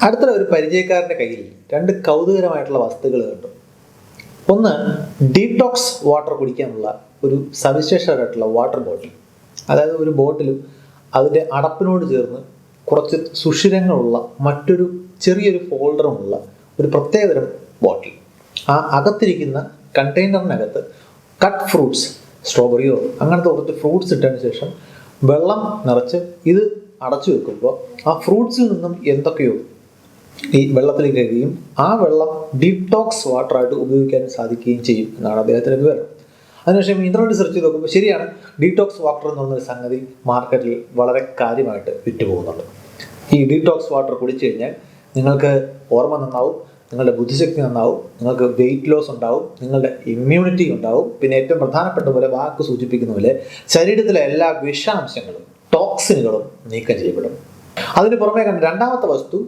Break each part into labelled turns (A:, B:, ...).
A: അടുത്ത ഒരു പരിചയക്കാരൻ്റെ കയ്യിൽ രണ്ട് കൗതുകരമായിട്ടുള്ള വസ്തുക്കൾ കണ്ടു. ഒന്ന്, ഡീടോക്സ് വാട്ടർ കുടിക്കാനുള്ള ഒരു സവിശേഷമായിട്ടുള്ള വാട്ടർ ബോട്ടിൽ. അതായത് ഒരു ബോട്ടിലും അതിൻ്റെ അടപ്പിനോട് ചേർന്ന് കുറച്ച് സുഷിരങ്ങളുള്ള മറ്റൊരു ചെറിയൊരു ഫോൾഡറുമുള്ള ഒരു പ്രത്യേകതരം ബോട്ടിൽ. ആ അകത്തിരിക്കുന്ന കണ്ടെയ്നറിനകത്ത് കട്ട് ഫ്രൂട്ട്സ്, സ്ട്രോബെറിയോ അങ്ങനത്തെ കുറച്ച് ഫ്രൂട്ട്സ് ഇട്ടതിന് ശേഷം വെള്ളം നിറച്ച് ഇത് അടച്ചു വെക്കുമ്പോൾ ആ ഫ്രൂട്ട്സിൽ നിന്നും എന്തൊക്കെയോ ഈ വെള്ളത്തിലേക്ക് കഴിയുകയും ആ വെള്ളം ഡീടോക്സ് വാട്ടറായിട്ട് ഉപയോഗിക്കാനും സാധിക്കുകയും ചെയ്യും എന്നാണ് അദ്ദേഹത്തിൻ്റെ വിവരം. അതിനുശേഷം ഇൻ്റർനെറ്റ് സെർച്ച് ചെയ്ത് നോക്കുമ്പോൾ ശരിയാണ്, ഡീടോക്സ് വാട്ടർ എന്ന് പറഞ്ഞൊരു സംഗതി മാർക്കറ്റിൽ വളരെ കാര്യമായിട്ട് വിറ്റുപോകുന്നുണ്ട്. ഈ ഡീടോക്സ് വാട്ടർ കുടിച്ചു കഴിഞ്ഞാൽ നിങ്ങൾക്ക് ഓർമ്മ നന്നാവും, നിങ്ങളുടെ ബുദ്ധിശക്തി നന്നാവും, നിങ്ങൾക്ക് വെയിറ്റ് ലോസ് ഉണ്ടാവും, നിങ്ങളുടെ ഇമ്മ്യൂണിറ്റി ഉണ്ടാവും. പിന്നെ ഏറ്റവും പ്രധാനപ്പെട്ട പോലെ വാക്ക് സൂചിപ്പിക്കുന്ന പോലെ ശരീരത്തിലെ എല്ലാ വിഷാംശങ്ങളും, ടോക്സിനുകളും നീക്കം ചെയ്യപ്പെടും. അതിന് പുറമേ കണ്ട രണ്ടാമത്തെ വസ്തു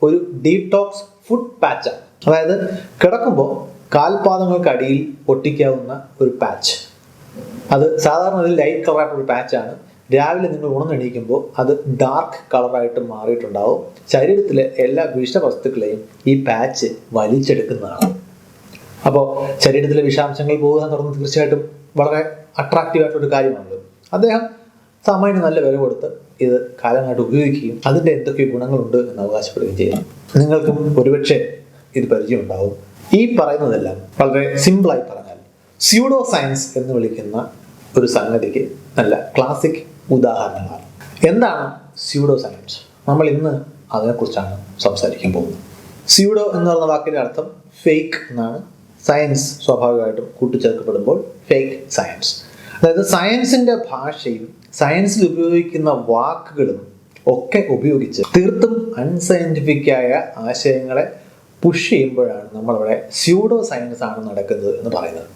A: ഒരു ഡീടോക്സ് ഫുഡ് പാച്ചാണ്. അതായത് കിടക്കുമ്പോൾ കാൽപാദങ്ങൾക്കടിയിൽ ഒട്ടിക്കാവുന്ന ഒരു പാച്ച്. അത് സാധാരണ ഒരു ലൈറ്റ് കളറായിട്ടൊരു പാച്ചാണ്. രാവിലെ നിങ്ങൾ ഉണർന്നെണീക്കുമ്പോൾ അത് ഡാർക്ക് കളറായിട്ട് മാറിയിട്ടുണ്ടാവും. ശരീരത്തിലെ എല്ലാ വിഷവസ്തുക്കളെയും ഈ പാച്ച് വലിച്ചെടുക്കുന്നതാണ്. അപ്പോൾ ശരീരത്തിലെ വിഷാംശങ്ങൾ പോകുക എന്ന് പറയുന്നത് തീർച്ചയായിട്ടും വളരെ അട്രാക്റ്റീവായിട്ടൊരു കാര്യമാണല്ലോ. അദ്ദേഹം സാമാന്യം നല്ല വില കൊടുത്ത് ഇത് കാലങ്ങളായിട്ട് ഉപയോഗിക്കുകയും അതിൻ്റെ എന്തൊക്കെ ഗുണങ്ങളുണ്ട് എന്ന് അവകാശപ്പെടുകയും ചെയ്യുന്നു. നിങ്ങൾക്കും ഒരുപക്ഷെ ഇത് പരിചയമുണ്ടാവും. ഈ പറയുന്നതെല്ലാം വളരെ സിമ്പിളായി പറഞ്ഞാൽ സ്യൂഡോ സയൻസ് എന്ന് വിളിക്കുന്ന ഒരു സംഗതിക്ക് നല്ല ക്ലാസിക് ഉദാഹരണങ്ങളാണ്. എന്താണ് സ്യൂഡോ സയൻസ്? നമ്മൾ ഇന്ന് അതിനെക്കുറിച്ചാണ് സംസാരിക്കാൻ പോകുന്നത്. സ്യൂഡോ എന്ന് പറയുന്ന വാക്കിൻ്റെ അർത്ഥം ഫേക്ക് എന്നാണ്. സയൻസ് സ്വാഭാവികമായിട്ടും കൂട്ടിച്ചേർക്കപ്പെടുമ്പോൾ ഫേക്ക് സയൻസ്. അതായത് സയൻസിൻ്റെ ഭാഷയും സയൻസിൽ ഉപയോഗിക്കുന്ന വാക്കുകളും ഒക്കെ ഉപയോഗിച്ച് തീർത്തും അൺസയൻറ്റിഫിക്കായ ആശയങ്ങളെ പുഷ് ചെയ്യുമ്പോഴാണ് നമ്മളവിടെ സ്യൂഡോ സയൻസ് ആണ് നടക്കുന്നത് എന്ന് പറയുന്നത്.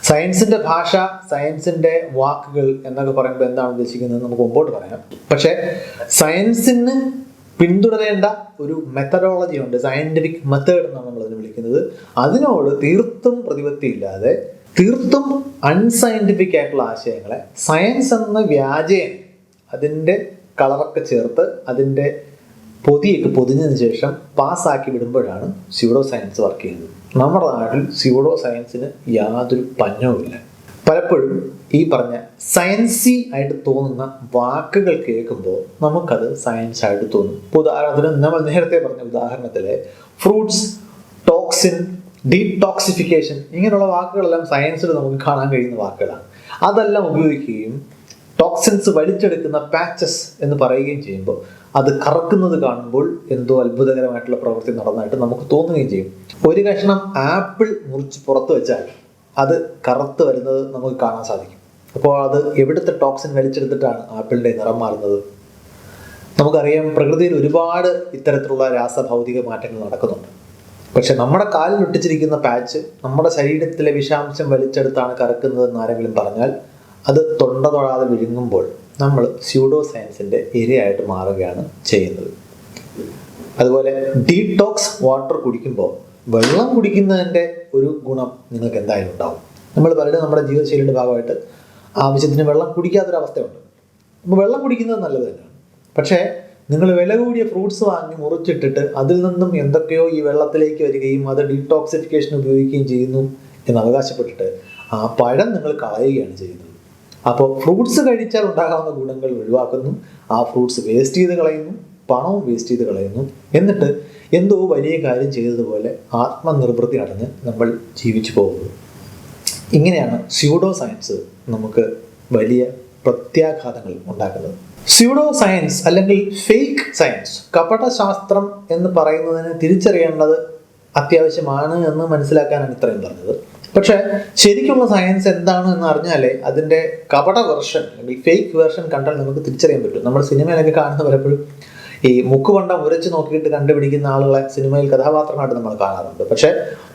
A: സയൻസിൻ്റെ ഭാഷ, സയൻസിൻ്റെ വാക്കുകൾ എന്നൊക്കെ പറയുമ്പോൾ എന്താണ് ഉദ്ദേശിക്കുന്നത് നമുക്ക് മുമ്പോട്ട് പറയാം. പക്ഷേ സയൻസിന് പിന്തുടരേണ്ട ഒരു മെത്തഡോളജി ഉണ്ട്, സയൻറ്റിഫിക് മെത്തേഡ് എന്നാണ് നമ്മളതിനെ വിളിക്കുന്നത്. അതിനോട് തീർത്തും പ്രതിപത്തിയില്ലാതെ തീർത്തും അൺസയൻറ്റിഫിക് ആയിട്ടുള്ള ആശയങ്ങളെ സയൻസ് എന്ന വ്യാജേന അതിൻ്റെ കളറൊക്കെ ചേർത്ത് അതിൻ്റെ പൊതിയൊക്കെ പൊതിഞ്ഞതിന് ശേഷം പാസ്സാക്കി വിടുമ്പോഴാണ് സ്യൂഡോ സയൻസ് വർക്ക് ചെയ്യുന്നത്. നമ്മുടെ നാട്ടിൽ സ്യൂഡോ സയൻസിന് യാതൊരു പഞ്ഞവുമില്ല. പലപ്പോഴും ഈ പറഞ്ഞ സയൻസി ആയിട്ട് തോന്നുന്ന വാക്കുകൾ കേൾക്കുമ്പോൾ നമുക്കത് സയൻസ് ആയിട്ട് തോന്നും. ഉദാഹരണത്തിന് നമ്മൾ നേരത്തെ പറഞ്ഞ ഉദാഹരണത്തിലെ ഫ്രൂട്ട്സ്, ടോക്സിൻ, ഡീടോക്സിഫിക്കേഷൻ ഇങ്ങനെയുള്ള വാക്കുകളെല്ലാം സയൻസിൽ നമുക്ക് കാണാൻ കഴിയുന്ന വാക്കുകളാണ്. അതെല്ലാം ഉപയോഗിക്കുകയും ടോക്സിൻസ് വലിച്ചെടുക്കുന്ന പാച്ചസ് എന്ന് പറയുകയും ചെയ്യുമ്പോൾ അത് കറക്കുന്നത് കാണുമ്പോൾ എന്തോ അത്ഭുതകരമായിട്ടുള്ള പ്രവൃത്തി നടന്നതായിട്ട് നമുക്ക് തോന്നുകയും ചെയ്യും. ഒരു കഷ്ണം ആപ്പിൾ മുറിച്ച് പുറത്ത് വെച്ചാൽ അത് കറുത്ത് വരുന്നത് നമുക്ക് കാണാൻ സാധിക്കും. അപ്പോൾ അത് എവിടുത്തെ ടോക്സിൻ വലിച്ചെടുത്തിട്ടാണ് ആപ്പിളിൻ്റെ നിറം മാറുന്നത്? നമുക്കറിയാം, പ്രകൃതിയിൽ ഒരുപാട് ഇത്തരത്തിലുള്ള രാസഭൗതിക മാറ്റങ്ങൾ നടക്കുന്നുണ്ട്. പക്ഷെ നമ്മുടെ കാലിൽ ഒട്ടിച്ചിരിക്കുന്ന പാച്ച് നമ്മുടെ ശരീരത്തിലെ വിഷാംശം വലിച്ചെടുത്താണ് കറക്കുന്നത് എന്ന് ആരെങ്കിലും പറഞ്ഞാൽ അത് തൊണ്ട തൊഴാതെ വിഴുങ്ങുമ്പോൾ നമ്മൾ സ്യൂഡോ സയൻസിൻ്റെ ഇരയായിട്ട് മാറുകയാണ് ചെയ്യുന്നത്. അതുപോലെ ഡീടോക്സ് വാട്ടർ കുടിക്കുമ്പോൾ വെള്ളം കുടിക്കുന്നതിൻ്റെ ഒരു ഗുണം നിങ്ങൾക്ക് എന്തായാലും ഉണ്ടാവും. നമ്മൾ പലരും നമ്മുടെ ജീവിതശൈലിയുടെ ഭാഗമായിട്ട് ആവശ്യത്തിന് വെള്ളം കുടിക്കാത്തൊരവസ്ഥയുണ്ട്. അപ്പോൾ വെള്ളം കുടിക്കുന്നത് നല്ലത് തന്നെയാണ്. പക്ഷേ നിങ്ങൾ വില കൂടിയ ഫ്രൂട്ട്സ് വാങ്ങി മുറിച്ചിട്ടിട്ട് അതിൽ നിന്നും എന്തൊക്കെയോ ഈ വെള്ളത്തിലേക്ക് വരികയും അത് ഡീടോക്സിഫിക്കേഷൻ ഉപയോഗിക്കുകയും ചെയ്യുന്നു എന്ന് അവകാശപ്പെട്ടിട്ട് ആ പഴം നിങ്ങൾ കളയുകയാണ് ചെയ്യുന്നത്. അപ്പോൾ ഫ്രൂട്ട്സ് കഴിച്ചാൽ ഉണ്ടാകാവുന്ന ഗുണങ്ങൾ ഒഴിവാക്കുന്നു, ആ ഫ്രൂട്ട്സ് വേസ്റ്റ് ചെയ്ത് കളയുന്നു, പണവും വേസ്റ്റ് ചെയ്ത് കളയുന്നു. എന്നിട്ട് എന്തോ വലിയ കാര്യം ചെയ്തതുപോലെ ആത്മനിർവൃത്തി അടഞ്ഞ് നമ്മൾ ജീവിച്ചു പോകുന്നു. ഇങ്ങനെയാണ് സ്യൂഡോ സയൻസ് നമുക്ക് വലിയ പ്രത്യാഘാതങ്ങൾ ഉണ്ടാക്കുന്നത്. സ്യൂഡോ സയൻസ് അല്ലെങ്കിൽ ഫേക്ക് സയൻസ്, കപടശാസ്ത്രം എന്ന് പറയുന്നതിന് തിരിച്ചറിയേണ്ടത് അത്യാവശ്യമാണ് എന്ന് മനസ്സിലാക്കാനാണ് ഇത്രയും പറഞ്ഞത്. പക്ഷേ ശരിക്കുള്ള സയൻസ് എന്താണ് എന്ന് അറിഞ്ഞാലേ അതിൻ്റെ കപട വെർഷൻ അല്ലെങ്കിൽ ഫേക്ക് വെർഷൻ കണ്ടാൽ നമുക്ക് തിരിച്ചറിയാൻ പറ്റും. നമ്മൾ സിനിമയിലൊക്കെ കാണുന്ന പലപ്പോഴും ഈ മുക്കുവണ്ടം ഉരച്ച് നോക്കിയിട്ട് കണ്ടുപിടിക്കുന്ന ആളുകളെ സിനിമയിൽ കഥാപാത്രമായിട്ട് നമ്മൾ കാണാറുണ്ട്. പക്ഷേ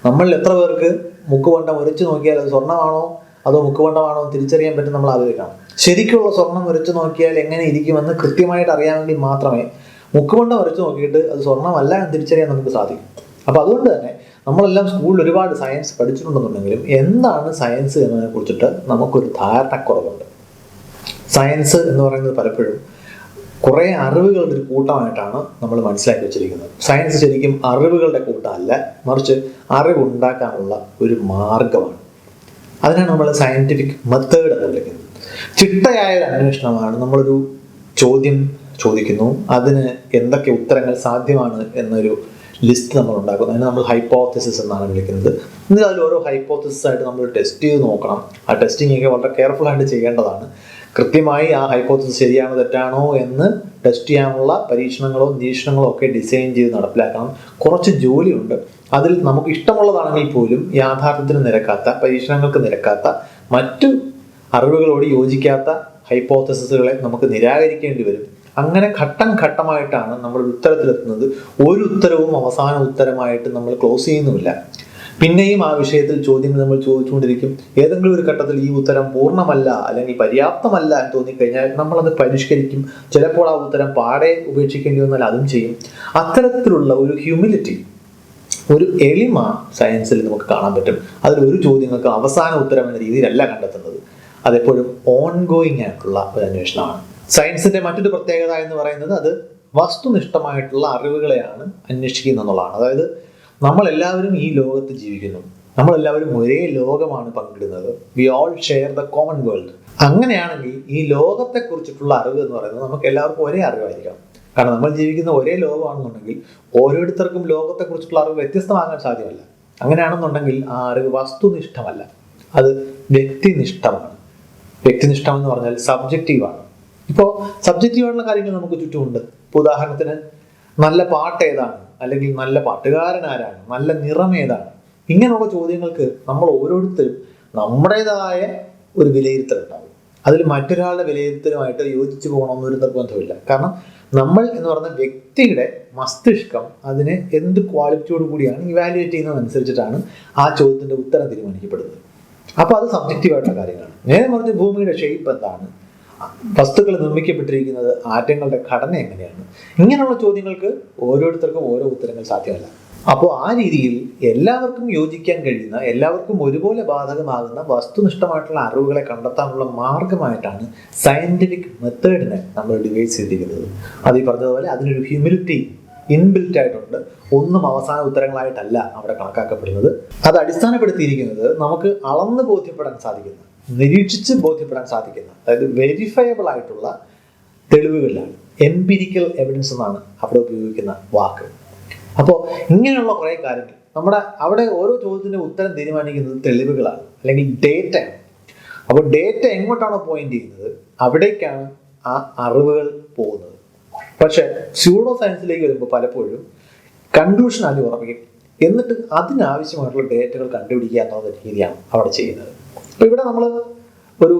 A: നമ്മളിൽ എത്ര പേർക്ക് മുക്കുവണ്ടം ഉരച്ച് നോക്കിയാൽ അത് സ്വർണ്ണമാണോ അതോ മുക്കുവണ്ടമാണോ എന്ന് തിരിച്ചറിയാൻ പറ്റും നമ്മൾ ആലോചിക്കണം. ശരിക്കുള്ള സ്വർണം ഉരച്ച് നോക്കിയാൽ എങ്ങനെ ഇരിക്കുമെന്ന് കൃത്യമായിട്ട് അറിയാമെങ്കിൽ മാത്രമേ മുക്കുവണ്ടം ഉരച്ച് നോക്കിയിട്ട് അത് സ്വർണ്ണമല്ല എന്ന് തിരിച്ചറിയാൻ നമുക്ക് സാധിക്കും. അപ്പോൾ അതുകൊണ്ട് തന്നെ നമ്മളെല്ലാം സ്കൂളിൽ ഒരുപാട് സയൻസ് പഠിച്ചിട്ടുണ്ടെന്നുണ്ടെങ്കിലും എന്താണ് സയൻസ് എന്നതിനെ കുറിച്ചിട്ട് നമുക്കൊരു ധാരണക്കുറവുണ്ട്. സയൻസ് എന്ന് പറയുന്നത് പലപ്പോഴും കുറേ അറിവുകളുടെ ഒരു കൂട്ടമായിട്ടാണ് നമ്മൾ മനസ്സിലാക്കി വെച്ചിരിക്കുന്നത്. സയൻസ് ശരിക്കും അറിവുകളുടെ കൂട്ടമല്ല, മറിച്ച് അറിവുണ്ടാക്കാനുള്ള ഒരു മാർഗമാണ്. അതിനാണ് നമ്മൾ സയൻറ്റിഫിക് മെത്തേഡ് എന്ന് വിളിക്കുന്നത്. ചിട്ടയായ ഒരു അന്വേഷണമാണ്. നമ്മളൊരു ചോദ്യം ചോദിക്കുന്നു, അതിന് എന്തൊക്കെ ഉത്തരങ്ങൾ സാധ്യമാണ് എന്നൊരു ലിസ്റ്റ് നമ്മൾ ഉണ്ടാക്കുന്നു. അതിന് നമ്മൾ ഹൈപ്പോത്തസിസ് എന്നാണ് വിളിക്കുന്നത്. എന്നിട്ട് അതിൽ ഓരോ ഹൈപ്പോത്തസിസ് ആയിട്ട് നമ്മൾ ടെസ്റ്റ് ചെയ്ത് നോക്കണം. ആ ടെസ്റ്റിംഗ് ഒക്കെ വളരെ കെയർഫുൾ ആയിട്ട് ചെയ്യേണ്ടതാണ്. കൃത്യമായി ആ ഹൈപ്പോത്തസിസ് ശരിയാണോ തെറ്റാണോ എന്ന് ടെസ്റ്റ് ചെയ്യാനുള്ള പരീക്ഷണങ്ങളോ നിരീക്ഷണങ്ങളോ ഒക്കെ ഡിസൈൻ ചെയ്ത് നടപ്പിലാക്കണം. കുറച്ച് ജോലിയുണ്ട്. അതിൽ നമുക്ക് ഇഷ്ടമുള്ളതാണെങ്കിൽ പോലും യാഥാർത്ഥ്യത്തിന് നിരക്കാത്ത, പരീക്ഷണങ്ങൾക്ക് നിരക്കാത്ത, മറ്റു അറിവുകളോട് യോജിക്കാത്ത ഹൈപ്പോത്തസിസുകളെ നമുക്ക് നിരാകരിക്കേണ്ടി വരും. അങ്ങനെ ഘട്ടം ഘട്ടമായിട്ടാണ് നമ്മൾ ഉത്തരത്തിലെത്തുന്നത്. ഒരു ഉത്തരവും അവസാന ഉത്തരമായിട്ട് നമ്മൾ ക്ലോസ് ചെയ്യുന്നുമില്ല. പിന്നെയും ആ വിഷയത്തിൽ ചോദ്യങ്ങൾ നമ്മൾ ചോദിച്ചുകൊണ്ടിരിക്കും. ഏതെങ്കിലും ഒരു ഘട്ടത്തിൽ ഈ ഉത്തരം പൂർണ്ണമല്ല അല്ലെങ്കിൽ പര്യാപ്തമല്ല എന്ന് തോന്നിക്കഴിഞ്ഞാൽ നമ്മളത് പരിഷ്കരിക്കും. ചിലപ്പോൾ ആ ഉത്തരം പാടെ ഉപേക്ഷിക്കേണ്ടി വന്നാൽ അതും ചെയ്യും. അത്തരത്തിലുള്ള ഒരു ഹ്യൂമിലിറ്റി, ഒരു എളിമ സയൻസിൽ നമുക്ക് കാണാൻ പറ്റും. അതിലൊരു ചോദ്യങ്ങൾക്ക് അവസാന ഉത്തരം എന്ന രീതിയിലല്ല കണ്ടെത്തുന്നത്. അതെപ്പോഴും ഓൺഗോയിങ് ആയിട്ടുള്ള ഒരു അന്വേഷണമാണ്. സയൻസിന്റെ മറ്റൊരു പ്രത്യേകത എന്ന് പറയുന്നത് അത് വസ്തുനിഷ്ഠമായിട്ടുള്ള അറിവുകളെയാണ് അന്വേഷിക്കുന്നത് എന്നുള്ളതാണ്. അതായത് നമ്മളെല്ലാവരും ഈ ലോകത്ത് ജീവിക്കുന്നു, നമ്മളെല്ലാവരും ഒരേ ലോകമാണ് പങ്കിടുന്നത്. We all share the common world. അങ്ങനെയാണെങ്കിൽ ഈ ലോകത്തെക്കുറിച്ചിട്ടുള്ള അറിവ് എന്ന് പറയുന്നത് നമുക്ക് എല്ലാവർക്കും ഒരേ അറിവായിരിക്കണം. കാരണം നമ്മൾ ജീവിക്കുന്ന ഒരേ ലോകമാണെന്നുണ്ടെങ്കിൽ ഓരോരുത്തർക്കും ലോകത്തെക്കുറിച്ചിട്ടുള്ള അറിവ് വ്യത്യസ്തമാകാൻ സാധ്യമല്ല. അങ്ങനെയാണെന്നുണ്ടെങ്കിൽ ആ അറിവ് വസ്തുനിഷ്ഠമല്ല, അത് വ്യക്തിനിഷ്ഠമാണ്. വ്യക്തിനിഷ്ഠം എന്ന് പറഞ്ഞാൽ സബ്ജക്റ്റീവാണ്. ഇപ്പോൾ സബ്ജക്റ്റീവായിട്ടുള്ള കാര്യങ്ങൾ നമുക്ക് ചുറ്റുമുണ്ട്. ഇപ്പോൾ ഉദാഹരണത്തിന് നല്ല പാട്ട് ഏതാണ്, അല്ലെങ്കിൽ നല്ല പാട്ടുകാരൻ ആരാണ്, നല്ല നിറം ഏതാണ്, ഇങ്ങനെയുള്ള ചോദ്യങ്ങൾക്ക് നമ്മൾ ഓരോരുത്തരും നമ്മുടേതായ ഒരു വിലയിരുത്തലുണ്ടാവും. അതിൽ മറ്റൊരാളുടെ വിലയിരുത്തലുമായിട്ട് യോജിച്ചു പോകണമെന്നൊരു നിർബന്ധമില്ല. കാരണം നമ്മൾ എന്ന് പറയുന്ന വ്യക്തിയുടെ മസ്തിഷ്കം അതിനെ എന്ത് ക്വാളിറ്റിയോട് കൂടിയാണ് ഇവാലുവേറ്റ് ചെയ്യുന്നതനുസരിച്ചിട്ടാണ് ആ ചോദ്യത്തിന്റെ ഉത്തരം തീരുമാനിക്കപ്പെടുന്നത്. അപ്പോൾ അത് സബ്ജക്റ്റീവായിട്ടുള്ള കാര്യങ്ങളാണ്. നേരെ മറിച്ച് ഭൂമിയുടെ ഷേപ്പ് എന്താണ്, വസ്തുക്കൾ നിർമ്മിക്കപ്പെട്ടിരിക്കുന്നത്, ആറ്റങ്ങളുടെ ഘടന എങ്ങനെയാണ്, ഇങ്ങനെയുള്ള ചോദ്യങ്ങൾക്ക് ഓരോരുത്തർക്കും ഓരോ ഉത്തരങ്ങൾ സാധ്യമല്ല. അപ്പോൾ ആ രീതിയിൽ എല്ലാവർക്കും യോജിക്കാൻ കഴിയുന്ന, എല്ലാവർക്കും ഒരുപോലെ ബാധകമാകുന്ന വസ്തുനിഷ്ഠമായിട്ടുള്ള അറിവുകളെ കണ്ടെത്താനുള്ള മാർഗമായിട്ടാണ് സയന്റിഫിക് മെത്തേഡിനെ നമ്മൾ ഡിവൈസ് ചെയ്തിരിക്കുന്നത്. അത് ഈ പറഞ്ഞതുപോലെ അതിനൊരു ഹ്യൂമിലിറ്റി ഇൻബിൽറ്റ് ആയിട്ടുണ്ട്. ഒന്നും അവസാന ഉത്തരങ്ങളായിട്ടല്ല അവിടെ കണക്കാക്കപ്പെടുന്നത്. അത് അടിസ്ഥാനപ്പെടുത്തിയിരിക്കുന്നത് നമുക്ക് അളന്ന് ബോധ്യപ്പെടാൻ സാധിക്കുന്ന, നിരീക്ഷിച്ച് ബോധ്യപ്പെടാൻ സാധിക്കുന്ന, അതായത് വെരിഫയബിൾ ആയിട്ടുള്ള തെളിവുകളിലാണ്. എംപിരിക്കൽ എവിഡൻസ് എന്നാണ് അവിടെ ഉപയോഗിക്കുന്ന വാക്ക്. അപ്പോൾ ഇങ്ങനെയുള്ള കുറേ കാര്യങ്ങൾ നമ്മുടെ അവിടെ ഓരോ ചോദ്യത്തിൻ്റെ ഉത്തരം തീരുമാനിക്കുന്നത് തെളിവുകളാണ്, അല്ലെങ്കിൽ ഡേറ്റയാണ്. അപ്പോൾ ഡേറ്റ എങ്ങോട്ടാണോ പോയിന്റ് ചെയ്യുന്നത് അവിടേക്കാണ് ആ അറിവുകൾ പോകുന്നത്. പക്ഷെ സ്യൂഡോ സയൻസിലേക്ക് വരുമ്പോൾ പലപ്പോഴും കൺക്ലൂഷൻ ആദ്യം ഉറപ്പിക്കും, എന്നിട്ട് അതിനാവശ്യമായിട്ടുള്ള ഡേറ്റകൾ കണ്ടുപിടിക്കുക എന്നുള്ള രീതിയാണ് അവിടെ ചെയ്യുന്നത്. അപ്പോൾ ഇവിടെ നമ്മൾ ഒരു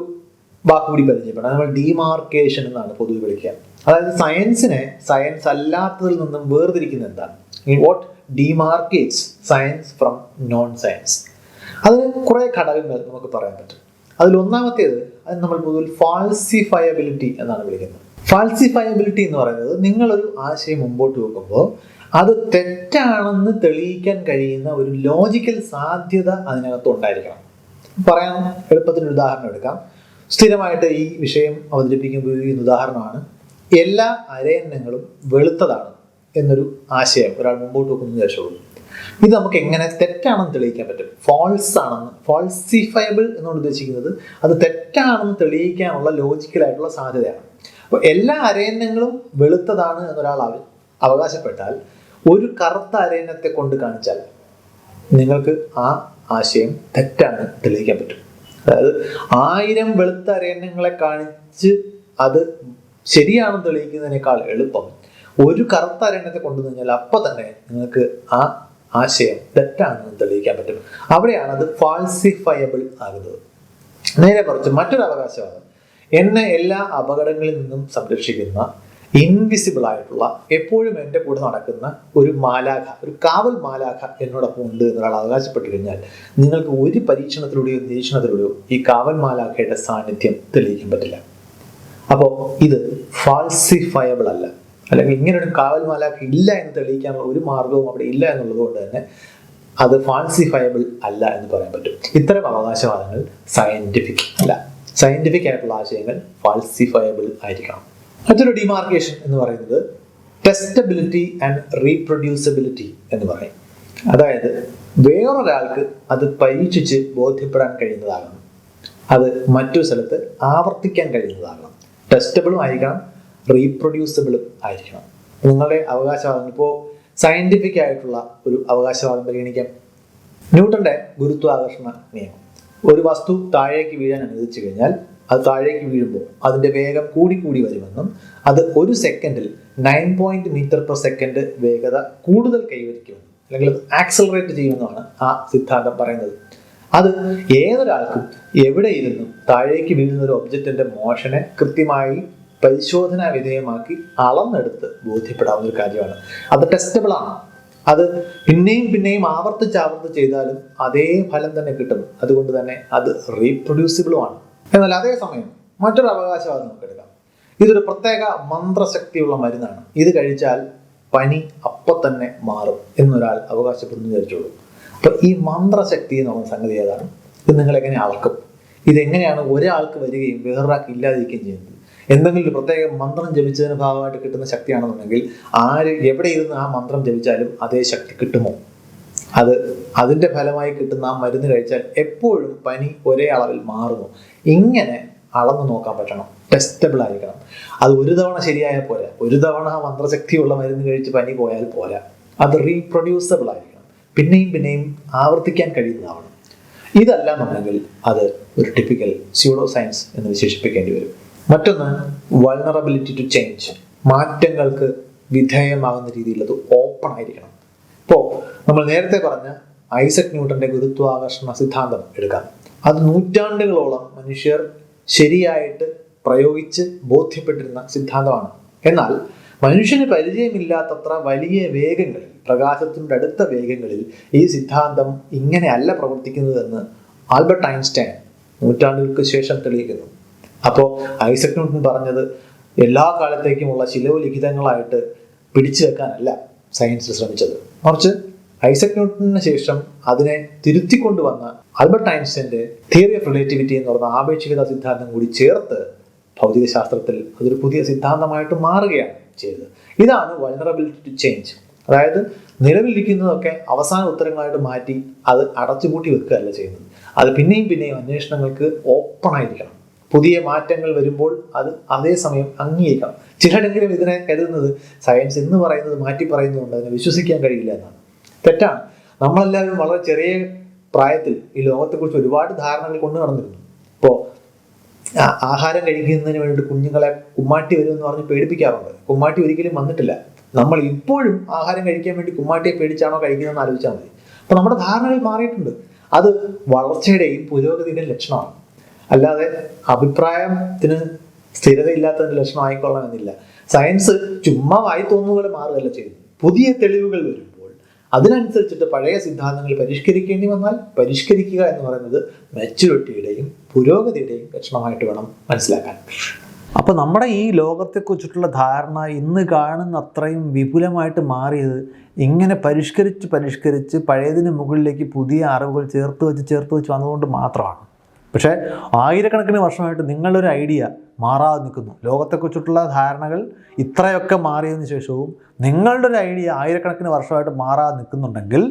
A: വാക്കുകൂടി പരിചയപ്പെടാം. നമ്മൾ ഡീമാർക്കേഷൻ എന്നാണ് പൊതുവെ വിളിക്കുക. അതായത് സയൻസിനെ സയൻസ് അല്ലാത്തതിൽ നിന്നും വേർതിരിക്കുന്ന എന്താണ്, what demarcates science from non science. അതിന് കുറേ ഘടകങ്ങൾ നമുക്ക് പറയാൻ പറ്റും. അതിൽ ഒന്നാമത്തേത് അത് നമ്മൾ പൊതുവിൽ ഫാൾസിഫയബിലിറ്റി എന്നാണ് വിളിക്കുന്നത്. ഫാൾസിഫയബിലിറ്റി എന്ന് പറയുന്നത് നിങ്ങളൊരു ആശയം മുമ്പോട്ട് വെക്കുമ്പോൾ അത് തെറ്റാണെന്ന് തെളിയിക്കാൻ കഴിയുന്ന ഒരു ലോജിക്കൽ സാധ്യത അതിനകത്ത് ഉണ്ടായിരിക്കണം. പറയാൻ എളുപ്പത്തിനൊരു ഉദാഹരണം എടുക്കാം. സ്ഥിരമായിട്ട് ഈ വിഷയം അവതരിപ്പിക്കുമ്പോൾ ഉപയോഗിക്കുന്ന ഉദാഹരണമാണ് എല്ലാ അരയന്നങ്ങളും വെളുത്തതാണ് എന്നൊരു ആശയം ഒരാൾ മുമ്പോട്ട് വെക്കുന്ന ശേഷമുള്ളൂ. ഇത് നമുക്ക് എങ്ങനെ തെറ്റാണെന്ന് തെളിയിക്കാൻ പറ്റും? ഫാൾസ് ആണെന്ന്, ഫാൾസിഫയബിൾ എന്നാണ് ഉദ്ദേശിക്കുന്നത് അത് തെറ്റാണെന്ന് തെളിയിക്കാനുള്ള ലോജിക്കലായിട്ടുള്ള സാധ്യതയാണ്. അപ്പോൾ എല്ലാ അരയന്നങ്ങളും വെളുത്തതാണ് എന്നൊരാൾ അവകാശപ്പെട്ടാൽ ഒരു കറുത്ത അരയന്നത്തെ കൊണ്ട് കാണിച്ചാൽ നിങ്ങൾക്ക് ആ ആശയം തെറ്റാണ് തെളിയിക്കാൻ പറ്റും. അതായത് 1000 വെളുത്ത അരയന്നങ്ങളെ കാണിച്ച് അത് ശരിയാണെന്ന് തെളിയിക്കുന്നതിനേക്കാൾ എളുപ്പം ഒരു കറുത്ത അരയന്നത്തെ കൊണ്ടുവന്നാൽ അപ്പം തന്നെ നിങ്ങൾക്ക് ആ ആശയം തെറ്റാണെന്ന് തെളിയിക്കാൻ പറ്റും. അവിടെയാണ് അത് ഫാൾസിഫയബിൾ ആകുന്നത്. നേരെ മറിച്ച് മറ്റൊരു അവകാശവാദം, എന്നെ എല്ലാ അപകടങ്ങളിൽ നിന്നും സംരക്ഷിക്കുന്ന ഇൻവിസിബിൾ ആയിട്ടുള്ള എപ്പോഴും എൻ്റെ കൂടെ നടക്കുന്ന ഒരു മാലാഖ, ഒരു കാവൽ മാലാഖ എന്നോടൊപ്പം ഉണ്ട് എന്നൊരാൾ അവകാശപ്പെട്ടു കഴിഞ്ഞാൽ നിങ്ങൾക്ക് ഒരു പരീക്ഷണത്തിലൂടെയോ നിരീക്ഷണത്തിലൂടെയോ ഈ കാവൽ മാലാഖയുടെ സാന്നിധ്യം തെളിയിക്കാൻ പറ്റില്ല. അപ്പോൾ ഇത് ഫാൾസിഫയബിൾ അല്ല, അല്ലെങ്കിൽ ഇങ്ങനൊരു കാവൽ മാലാഖ ഇല്ല എന്ന് തെളിയിക്കാനുള്ള ഒരു മാർഗവും അവിടെ ഇല്ല എന്നുള്ളത് കൊണ്ട് തന്നെ അത് ഫാൾസിഫയബിൾ അല്ല എന്ന് പറയാൻ പറ്റും. ഇത്തരം അവകാശവാദങ്ങൾ സയന്റിഫിക് അല്ല. സയന്റിഫിക് ആയിട്ടുള്ള ആശയങ്ങൾ ഫാൾസിഫയബിൾ ആയിരിക്കണം. മറ്റൊരു ഡിമാർക്കേഷൻ എന്ന് പറയുന്നത് ടെസ്റ്റബിലിറ്റി ആൻഡ് റീപ്രൊഡ്യൂസിബിലിറ്റി എന്ന് പറയും. അതായത് വേറൊരാൾക്ക് അത് പരീക്ഷിച്ച് ബോധ്യപ്പെടാൻ കഴിയുന്നതാകണം, അത് മറ്റൊരു സ്ഥലത്ത് ആവർത്തിക്കാൻ കഴിയുന്നതാകണം, ടെസ്റ്റബിളും ആയിരിക്കണം, റീപ്രൊഡ്യൂസിബിളും ആയിരിക്കണം. നിങ്ങളുടെ അവകാശവാദം ഇപ്പോൾ സയന്റിഫിക് ആയിട്ടുള്ള ഒരു അവകാശവാദം പരിഗണിക്കാം. ന്യൂട്ടന്റെ ഗുരുത്വാകർഷണ നിയമം. ഒരു വസ്തു താഴേക്ക് വീഴാൻ അനുവദിച്ചു കഴിഞ്ഞാൽ അത് താഴേക്ക് വീഴുമ്പോൾ അതിന്റെ വേഗം കൂടി കൂടി വരുമെന്നും അത് ഒരു സെക്കൻഡിൽ 9 മീറ്റർ/സെക്കൻഡ് വേഗത കൂടുതൽ കൈവരിക്കുമെന്നും അല്ലെങ്കിൽ അത് ആക്സലറേറ്റ് ചെയ്യുമെന്നാണ് ആ സിദ്ധാന്തം പറയുന്നത്. അത് ഏതൊരാൾക്കും എവിടെ ഇരുന്നും താഴേക്ക് വീഴുന്ന ഒരു ഒബ്ജക്റ്റിന്റെ മോഷനെ കൃത്യമായി പരിശോധനാ വിധേയമാക്കി അളന്നെടുത്ത് ബോധ്യപ്പെടാവുന്ന ഒരു കാര്യമാണ്. അത് ടെസ്റ്റബിൾ ആണ്. അത് പിന്നെയും പിന്നെയും ആവർത്തിച്ച് ചെയ്താലും അതേ ഫലം തന്നെ കിട്ടും. അതുകൊണ്ട് തന്നെ അത് റീപ്രൊഡ്യൂസിബിളുമാണ്. എന്നാൽ അതേസമയം മറ്റൊരു അവകാശവാദം നമുക്ക് എടുക്കാം. ഇതൊരു പ്രത്യേക മന്ത്രശക്തിയുള്ള മരുന്നാണ്, ഇത് കഴിച്ചാൽ പനി അപ്പം തന്നെ മാറും എന്നൊരാൾ അവകാശപ്പെടുന്നു വിചാരിച്ചോളൂ. അപ്പൊ ഈ മന്ത്രശക്തി എന്ന് പറയുന്ന സംഗതി ഏതാണ്? ഇത് നിങ്ങൾ എങ്ങനെ അളക്കും? ഇതെങ്ങനെയാണ് ഒരാൾക്ക് വരികയും വേറൊരാൾക്ക് ഇല്ലാതിരിക്കുകയും ചെയ്യുന്നത്? എന്തെങ്കിലും ഒരു പ്രത്യേക മന്ത്രം ജപിച്ചതിന് ഭാഗമായിട്ട് കിട്ടുന്ന ശക്തിയാണെന്നുണ്ടെങ്കിൽ ആര് എവിടെ ഇരുന്ന് ആ മന്ത്രം ജപിച്ചാലും അതേ ശക്തി കിട്ടുമോ? അതിന്റെ ഫലമായി കിട്ടുന്ന ആ മരുന്ന് കഴിച്ചാൽ എപ്പോഴും പനി ഒരേ അളവിൽ മാറുമോ? ഇങ്ങനെ അളന്നു നോക്കാൻ പറ്റണം, ടെസ്റ്റബിൾ ആയിരിക്കണം. അത് ഒരു തവണ ശരിയായാൽ പോരാ, ഒരു തവണ ആ മന്ത്രശക്തിയുള്ള മരുന്ന് കഴിച്ച് പനി പോയാൽ പോരാ, അത് റീപ്രൊഡ്യൂസബിൾ ആയിരിക്കണം, പിന്നെയും പിന്നെയും ആവർത്തിക്കാൻ കഴിയുന്നതാവണം. ഇതല്ല എന്നുണ്ടെങ്കിൽ അത് ഒരു ടിപ്പിക്കൽ സ്യൂഡോ സയൻസ് എന്ന് വിശേഷിപ്പിക്കേണ്ടി വരും. മറ്റൊന്ന് വൾണറബിലിറ്റി ടു ചേഞ്ച്, മാറ്റങ്ങൾക്ക് വിധേയമാകുന്ന രീതിയിൽ അത് ഓപ്പൺ ആയിരിക്കണം. ഇപ്പോൾ നമ്മൾ നേരത്തെ പറഞ്ഞ ഐസക് ന്യൂട്ടന്റെ ഗുരുത്വാകർഷണ സിദ്ധാന്തം എടുക്കാം. അത് നൂറ്റാണ്ടുകളോളം മനുഷ്യർ ശരിയായിട്ട് പ്രയോഗിച്ച് ബോധ്യപ്പെട്ടിരുന്ന സിദ്ധാന്തമാണ്. എന്നാൽ മനുഷ്യന് പരിചയമില്ലാത്തത്ര വലിയ വേഗങ്ങളിൽ, പ്രകാശത്തിൻ്റെ അടുത്ത വേഗങ്ങളിൽ ഈ സിദ്ധാന്തം ഇങ്ങനെയല്ല പ്രവർത്തിക്കുന്നതെന്ന് ആൽബർട്ട് ഐൻസ്റ്റൈൻ നൂറ്റാണ്ടുകൾക്ക് ശേഷം തെളിയിക്കുന്നു. അപ്പോൾ ഐസക് ന്യൂട്ടൻ പറഞ്ഞത് എല്ലാ കാലത്തേക്കുമുള്ള ശിലോലിഖിതങ്ങളായിട്ട് പിടിച്ചു വെക്കാനല്ല സയൻസ് ശ്രമിച്ചത്, മറിച്ച് ഐസക് ന്യൂട്ടന് ശേഷം അതിനെ തിരുത്തിക്കൊണ്ടുവന്ന ആൽബർട്ട് ഐൻസ്റ്റൈൻ്റെ തിയറി ഓഫ് റിലേറ്റിവിറ്റി എന്ന് പറയുന്ന ആപേക്ഷികത സിദ്ധാന്തം കൂടി ചേർത്ത് ഭൗതിക ശാസ്ത്രത്തിൽ അതൊരു പുതിയ സിദ്ധാന്തമായിട്ട് മാറുകയാണ് ചെയ്തത്. ഇതാണ് വൾണറബിലിറ്റി ടു ചേഞ്ച്. അതായത് നിലവിലിരിക്കുന്നതൊക്കെ അവസാന ഉത്തരങ്ങളായിട്ട് മാറ്റി അത് അടച്ചുപൂട്ടി വെക്കുകയല്ല ചെയ്യുന്നത്. അത് പിന്നെയും പിന്നെയും അന്വേഷണങ്ങൾക്ക് ഓപ്പൺ ആയിരിക്കണം. പുതിയ മാറ്റങ്ങൾ വരുമ്പോൾ അത് അതേസമയം അംഗീകരിക്കണം. ചിലരെങ്കിലും ഇതിനെ കരുതുന്നത് സയൻസ് എന്ന് പറയുന്നത് മാറ്റി പറയുന്നതുകൊണ്ട് അതിനെ വിശ്വസിക്കാൻ കഴിയില്ല എന്നാണ്. തെറ്റാണ്. നമ്മളെല്ലാവരും വളരെ ചെറിയ പ്രായത്തിൽ ഈ ലോകത്തെക്കുറിച്ച് ഒരുപാട് ധാരണകൾ കൊണ്ടു നടന്നിരുന്നു. ഇപ്പോൾ ആഹാരം കഴിക്കുന്നതിന് വേണ്ടി കുഞ്ഞുങ്ങളെ കുമ്മാട്ടി വരുമെന്ന് പറഞ്ഞ് പേടിപ്പിക്കാറുണ്ട്. കുമ്മാട്ടി ഒരിക്കലും വന്നിട്ടില്ല. നമ്മൾ ഇപ്പോഴും ആഹാരം കഴിക്കാൻ വേണ്ടി കുമ്മാട്ടിയെ പേടിച്ചാണോ കഴിക്കുന്നതെന്ന് ആലോചിച്ചാൽ മതി. അപ്പൊ നമ്മുടെ ധാരണകൾ മാറിയിട്ടുണ്ട്. അത് വളർച്ചയുടെയും പുരോഗതിയുടെയും ലക്ഷണമാണ്. അല്ലാതെ അഭിപ്രായത്തിന് സ്ഥിരതയില്ലാത്തതിന്റെ ലക്ഷണം ആയിക്കൊള്ളണമെന്നില്ല. സയൻസ് ചുമ്മാ വായി തോന്നുന്ന പോലെ മാറുകയല്ല ചെയ്യുന്നത്. പുതിയ തെളിവുകൾ വരുമ്പോൾ അതിനനുസരിച്ചിട്ട് പഴയ സിദ്ധാന്തങ്ങൾ പരിഷ്കരിക്കേണ്ടി വന്നാൽ പരിഷ്കരിക്കുക എന്ന് പറയുന്നത് മെച്യൂരിറ്റിയുടെയും പുരോഗതിയുടെയും ലക്ഷണമായിട്ട് വേണം മനസ്സിലാക്കാൻ. അപ്പോൾ നമ്മുടെ ഈ ലോകത്തെക്കുറിച്ചിട്ടുള്ള ധാരണ ഇന്ന് കാണുന്ന അത്രയും വിപുലമായിട്ട് മാറിയത് ഇങ്ങനെ പരിഷ്കരിച്ച് പഴയതിന് മുകളിലേക്ക് പുതിയ അറിവുകൾ ചേർത്ത് വെച്ച് വന്നതുകൊണ്ട് മാത്രമാണ്. പക്ഷേ ആയിരക്കണക്കിന് വർഷമായിട്ട് നിങ്ങളൊരു ഐഡിയ മാറാതെ നിൽക്കുന്നു. ലോകത്തെക്കുറിച്ചിട്ടുള്ള ധാരണകൾ ഇത്രയൊക്കെ മാറിയതിനു ശേഷവും നിങ്ങളുടെ ഒരു ഐഡിയ ആയിരക്കണക്കിന് വർഷമായിട്ട് മാറാതെ നിൽക്കുന്നുണ്ടെങ്കിൽ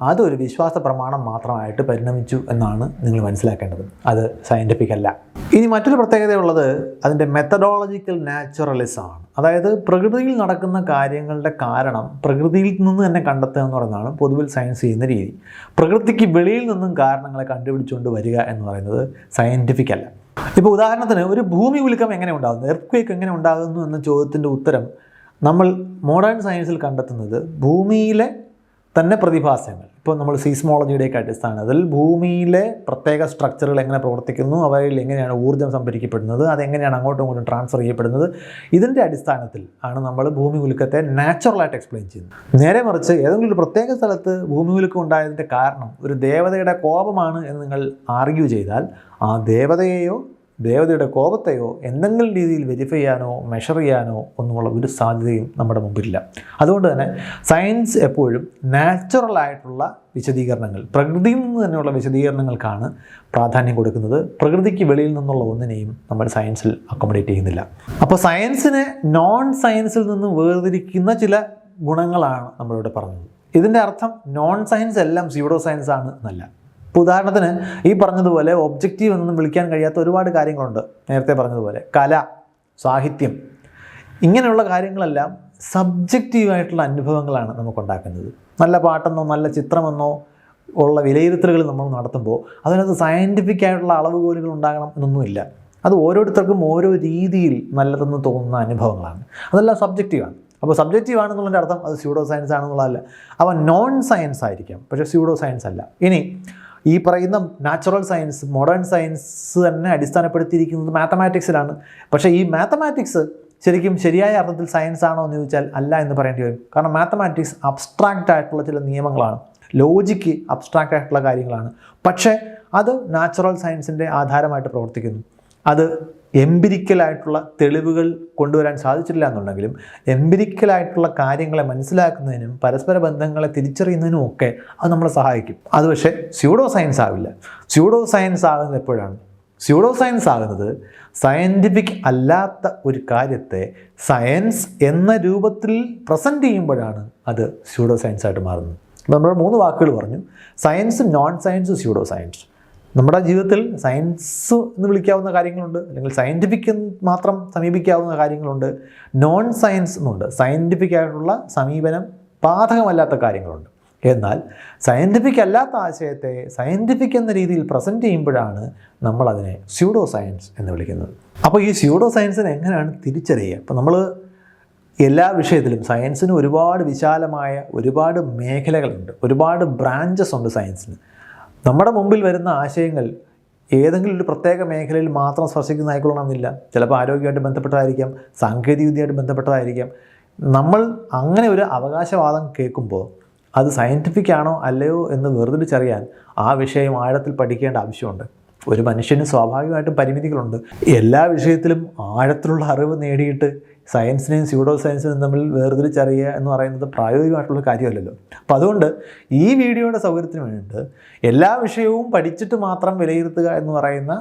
A: അതൊരു വിശ്വാസ പ്രമാണം മാത്രമായിട്ട് പരിണമിച്ചു എന്നാണ് നിങ്ങൾ മനസ്സിലാക്കേണ്ടത്. അത് സയൻറ്റിഫിക് അല്ല. ഇനി മറ്റൊരു പ്രത്യേകതയുള്ളത് അതിൻ്റെ മെത്തഡോളജിക്കൽ നാച്ചുറലിസമാണ്. അതായത് പ്രകൃതിയിൽ നടക്കുന്ന കാര്യങ്ങളുടെ കാരണം പ്രകൃതിയിൽ നിന്ന് തന്നെ കണ്ടെത്തുക എന്ന് പറയുന്നതാണ് പൊതുവിൽ സയൻസ് ചെയ്യുന്ന രീതി. പ്രകൃതിക്ക് വെളിയിൽ നിന്നും കാരണങ്ങളെ കണ്ടുപിടിച്ചുകൊണ്ട് വരിക എന്ന് പറയുന്നത് സയൻറ്റിഫിക് അല്ല. ഇപ്പോൾ ഉദാഹരണത്തിന് ഒരു ഭൂമി ഉൽക്കം എങ്ങനെ ഉണ്ടാകുന്നു, എർത്ത്ക്വേക്ക് എങ്ങനെ ഉണ്ടാകുന്നു എന്ന ചോദ്യത്തിൻ്റെ ഉത്തരം നമ്മൾ മോഡേൺ സയൻസിൽ കണ്ടെത്തുന്നത് ഭൂമിയിലെ തന്നെ പ്രതിഭാസങ്ങൾ. ഇപ്പോൾ നമ്മൾ സീസ്മോളജിയുടെയൊക്കെ അടിസ്ഥാനത്തിൽ ഭൂമിയിലെ പ്രത്യേക സ്ട്രക്ചറുകൾ എങ്ങനെ പ്രവർത്തിക്കുന്നു, അവയിൽ എങ്ങനെയാണ് ഊർജ്ജം സംഭരിക്കപ്പെടുന്നത്, അതെങ്ങനെയാണ് അങ്ങോട്ടും ഇങ്ങോട്ടും ട്രാൻസ്ഫർ ചെയ്യപ്പെടുന്നത്, ഇതിൻ്റെ അടിസ്ഥാനത്തിൽ ആണ് നമ്മൾ ഭൂമി കുലുക്കത്തെ നാച്ചുറലായിട്ട് എക്സ്പ്ലെയിൻ ചെയ്യുന്നത്. നേരെ മറിച്ച് ഏതെങ്കിലും ഒരു പ്രത്യേക സ്ഥലത്ത് ഭൂമി കുലുക്കം ഉണ്ടായതിൻ്റെ കാരണം ഒരു ദേവതയുടെ കോപമാണ് എന്ന് നിങ്ങൾ ആർഗ്യൂ ചെയ്താൽ ആ ദേവതയെയോ ദേവതയുടെ കോപത്തെയോ എന്തെങ്കിലും രീതിയിൽ വെരിഫൈ ചെയ്യാനോ മെഷർ ചെയ്യാനോ ഒന്നുമുള്ള ഒരു സാധ്യതയും നമ്മുടെ മുമ്പിലില്ല. അതുകൊണ്ട് തന്നെ സയൻസ് എപ്പോഴും നാച്ചുറലായിട്ടുള്ള വിശദീകരണങ്ങൾ, പ്രകൃതിയിൽ നിന്ന് തന്നെയുള്ള വിശദീകരണങ്ങൾക്കാണ് പ്രാധാന്യം കൊടുക്കുന്നത്. പ്രകൃതിക്ക് വെളിയിൽ നിന്നുള്ള ഒന്നിനെയും നമ്മൾ സയൻസിൽ അക്കോമഡേറ്റ് ചെയ്യുന്നില്ല. അപ്പോൾ സയൻസിനെ നോൺ സയൻസിൽ നിന്നും വേർതിരിക്കുന്ന ചില ഗുണങ്ങളാണ് നമ്മളിവിടെ പറഞ്ഞത്. ഇതിൻ്റെ അർത്ഥം നോൺ സയൻസ് എല്ലാം സ്യൂഡോ സയൻസ് ആണ് എന്നല്ല. ഇപ്പോൾ ഉദാഹരണത്തിന് ഈ പറഞ്ഞതുപോലെ ഒബ്ജക്റ്റീവ് എന്നൊന്നും വിളിക്കാൻ കഴിയാത്ത ഒരുപാട് കാര്യങ്ങളുണ്ട്. നേരത്തെ പറഞ്ഞതുപോലെ കല, സാഹിത്യം, ഇങ്ങനെയുള്ള കാര്യങ്ങളെല്ലാം സബ്ജക്റ്റീവായിട്ടുള്ള അനുഭവങ്ങളാണ് നമുക്കുണ്ടാക്കുന്നത്. നല്ല പാട്ടെന്നോ നല്ല ചിത്രമെന്നോ ഉള്ള വിലയിരുത്തലുകൾ നമ്മൾ നടത്തുമ്പോൾ അതിനകത്ത് സയൻറ്റിഫിക് ആയിട്ടുള്ള അളവുകോലുകൾ ഉണ്ടാകണം എന്നൊന്നുമില്ല. അത് ഓരോരുത്തർക്കും ഓരോ രീതിയിൽ നല്ലതെന്ന് തോന്നുന്ന അനുഭവങ്ങളാണ്. അതെല്ലാം സബ്ജക്റ്റീവാണ്. അപ്പോൾ സബ്ജക്റ്റീവ് ആണെന്നുള്ളതിൻ്റെ അർത്ഥം അത് സ്യൂഡോ സയൻസ് ആണെന്നുള്ളതല്ല. അവ നോൺ സയൻസ് ആയിരിക്കാം, പക്ഷേ സ്യൂഡോ സയൻസ് അല്ല. ഇനി ഈ പറയുന്ന നാച്ചുറൽ സയൻസ്, മോഡേൺ സയൻസ് തന്നെ അടിസ്ഥാനപ്പെടുത്തിയിരിക്കുന്നത് മാത്തമാറ്റിക്സിലാണ്. പക്ഷേ ഈ മാത്തമാറ്റിക്സ് ശരിക്കും ശരിയായ അർത്ഥത്തിൽ സയൻസ് ആണോ എന്ന് ചോദിച്ചാൽ അല്ല എന്ന് പറയേണ്ടി വരും. കാരണം മാത്തമാറ്റിക്സ് അബ്സ്ട്രാക്റ്റ് ആയിട്ടുള്ള ചില നിയമങ്ങളാണ്, ലോജിക്ക് അബ്സ്ട്രാക്റ്റ് ആയിട്ടുള്ള കാര്യങ്ങളാണ്. പക്ഷേ അത് നാച്ചുറൽ സയൻസിൻ്റെ ആധാരമായിട്ട് പ്രവർത്തിക്കുന്നു. അത് എംപിരിക്കലായിട്ടുള്ള തെളിവുകൾ കൊണ്ടുവരാൻ സാധിച്ചിട്ടില്ല എന്നുണ്ടെങ്കിലും എംപിരിക്കലായിട്ടുള്ള കാര്യങ്ങളെ മനസ്സിലാക്കുന്നതിനും പരസ്പര ബന്ധങ്ങളെ തിരിച്ചറിയുന്നതിനും ഒക്കെ അത് നമ്മളെ സഹായിക്കും. അത് പക്ഷേ സ്യൂഡോ സയൻസ് ആവില്ല. സ്യൂഡോ സയൻസ് ആകുന്നത് എപ്പോഴാണ്? സ്യൂഡോ സയൻസ് ആകുന്നത് സയൻറ്റിഫിക് അല്ലാത്ത ഒരു കാര്യത്തെ സയൻസ് എന്ന രൂപത്തിൽ പ്രസൻറ്റ് ചെയ്യുമ്പോഴാണ് അത് സ്യൂഡോ സയൻസ് ആയിട്ട് മാറുന്നത്. നമ്മൾ 3 വാക്കുകൾ പറഞ്ഞു: science, non science, pseudo science. നമ്മുടെ ജീവിതത്തിൽ സയൻസ് എന്ന് വിളിക്കാവുന്ന കാര്യങ്ങളുണ്ട്, അല്ലെങ്കിൽ സയൻറ്റിഫിക് മാത്രം സമീപിക്കാവുന്ന കാര്യങ്ങളുണ്ട്, നോൺ സയൻസ് എന്നുണ്ട്. സയൻറ്റിഫിക് ആയിട്ടുള്ള സമീപനം ബാധകമല്ലാത്ത കാര്യങ്ങളുണ്ട്. എന്നാൽ സയൻറ്റിഫിക് അല്ലാത്ത ആശയത്തെ സയൻറ്റിഫിക് എന്ന രീതിയിൽ പ്രസൻറ്റ് ചെയ്യുമ്പോഴാണ് നമ്മളതിനെ സ്യൂഡോ സയൻസ് എന്ന് വിളിക്കുന്നത്. അപ്പോൾ ഈ സ്യൂഡോ സയൻസിനെ എങ്ങനെയാണ് തിരിച്ചറിയുക? അപ്പോൾ നമ്മൾ എല്ലാ വിഷയത്തിലും സയൻസിന് ഒരുപാട് വിശാലമായ ഒരുപാട് മേഖലകളുണ്ട്, ഒരുപാട് ബ്രാഞ്ചസ് ഉണ്ട് സയൻസിന്. നമ്മുടെ മുമ്പിൽ വരുന്ന ആശയങ്ങൾ ഏതെങ്കിലും ഒരു പ്രത്യേക മേഖലയിൽ മാത്രം സ്പർശിക്കുന്നതായിക്കൊള്ളണമെന്നില്ല. ചിലപ്പോൾ ആരോഗ്യമായിട്ട് ബന്ധപ്പെട്ടതായിരിക്കാം, സാങ്കേതികവിദ്യയായിട്ട് ബന്ധപ്പെട്ടതായിരിക്കാം. നമ്മൾ അങ്ങനെ ഒരു അവകാശവാദം കേൾക്കുമ്പോൾ അത് സയൻറ്റിഫിക് ആണോ അല്ലയോ എന്ന് വേർതിരിച്ചറിയാൻ ആ വിഷയം ആഴത്തിൽ പഠിക്കേണ്ട ആവശ്യമുണ്ട്. ഒരു മനുഷ്യന് സ്വാഭാവികമായിട്ടും പരിമിതികളുണ്ട്. എല്ലാ വിഷയത്തിലും ആഴത്തിലുള്ള അറിവ് നേടിയിട്ട് സയൻസിനെയും സ്യൂഡോ സയൻസിനെയും തമ്മിൽ വേർതിരിച്ചറിയുക എന്ന് പറയുന്നത് പ്രായോഗികമായിട്ടുള്ള കാര്യമല്ലല്ലോ. അപ്പം അതുകൊണ്ട് ഈ വീഡിയോയുടെ സൗകര്യത്തിന് വേണ്ടിയിട്ട് എല്ലാ വിഷയവും പഠിച്ചിട്ട് മാത്രം വിലയിരുത്തുക എന്ന് പറയുന്ന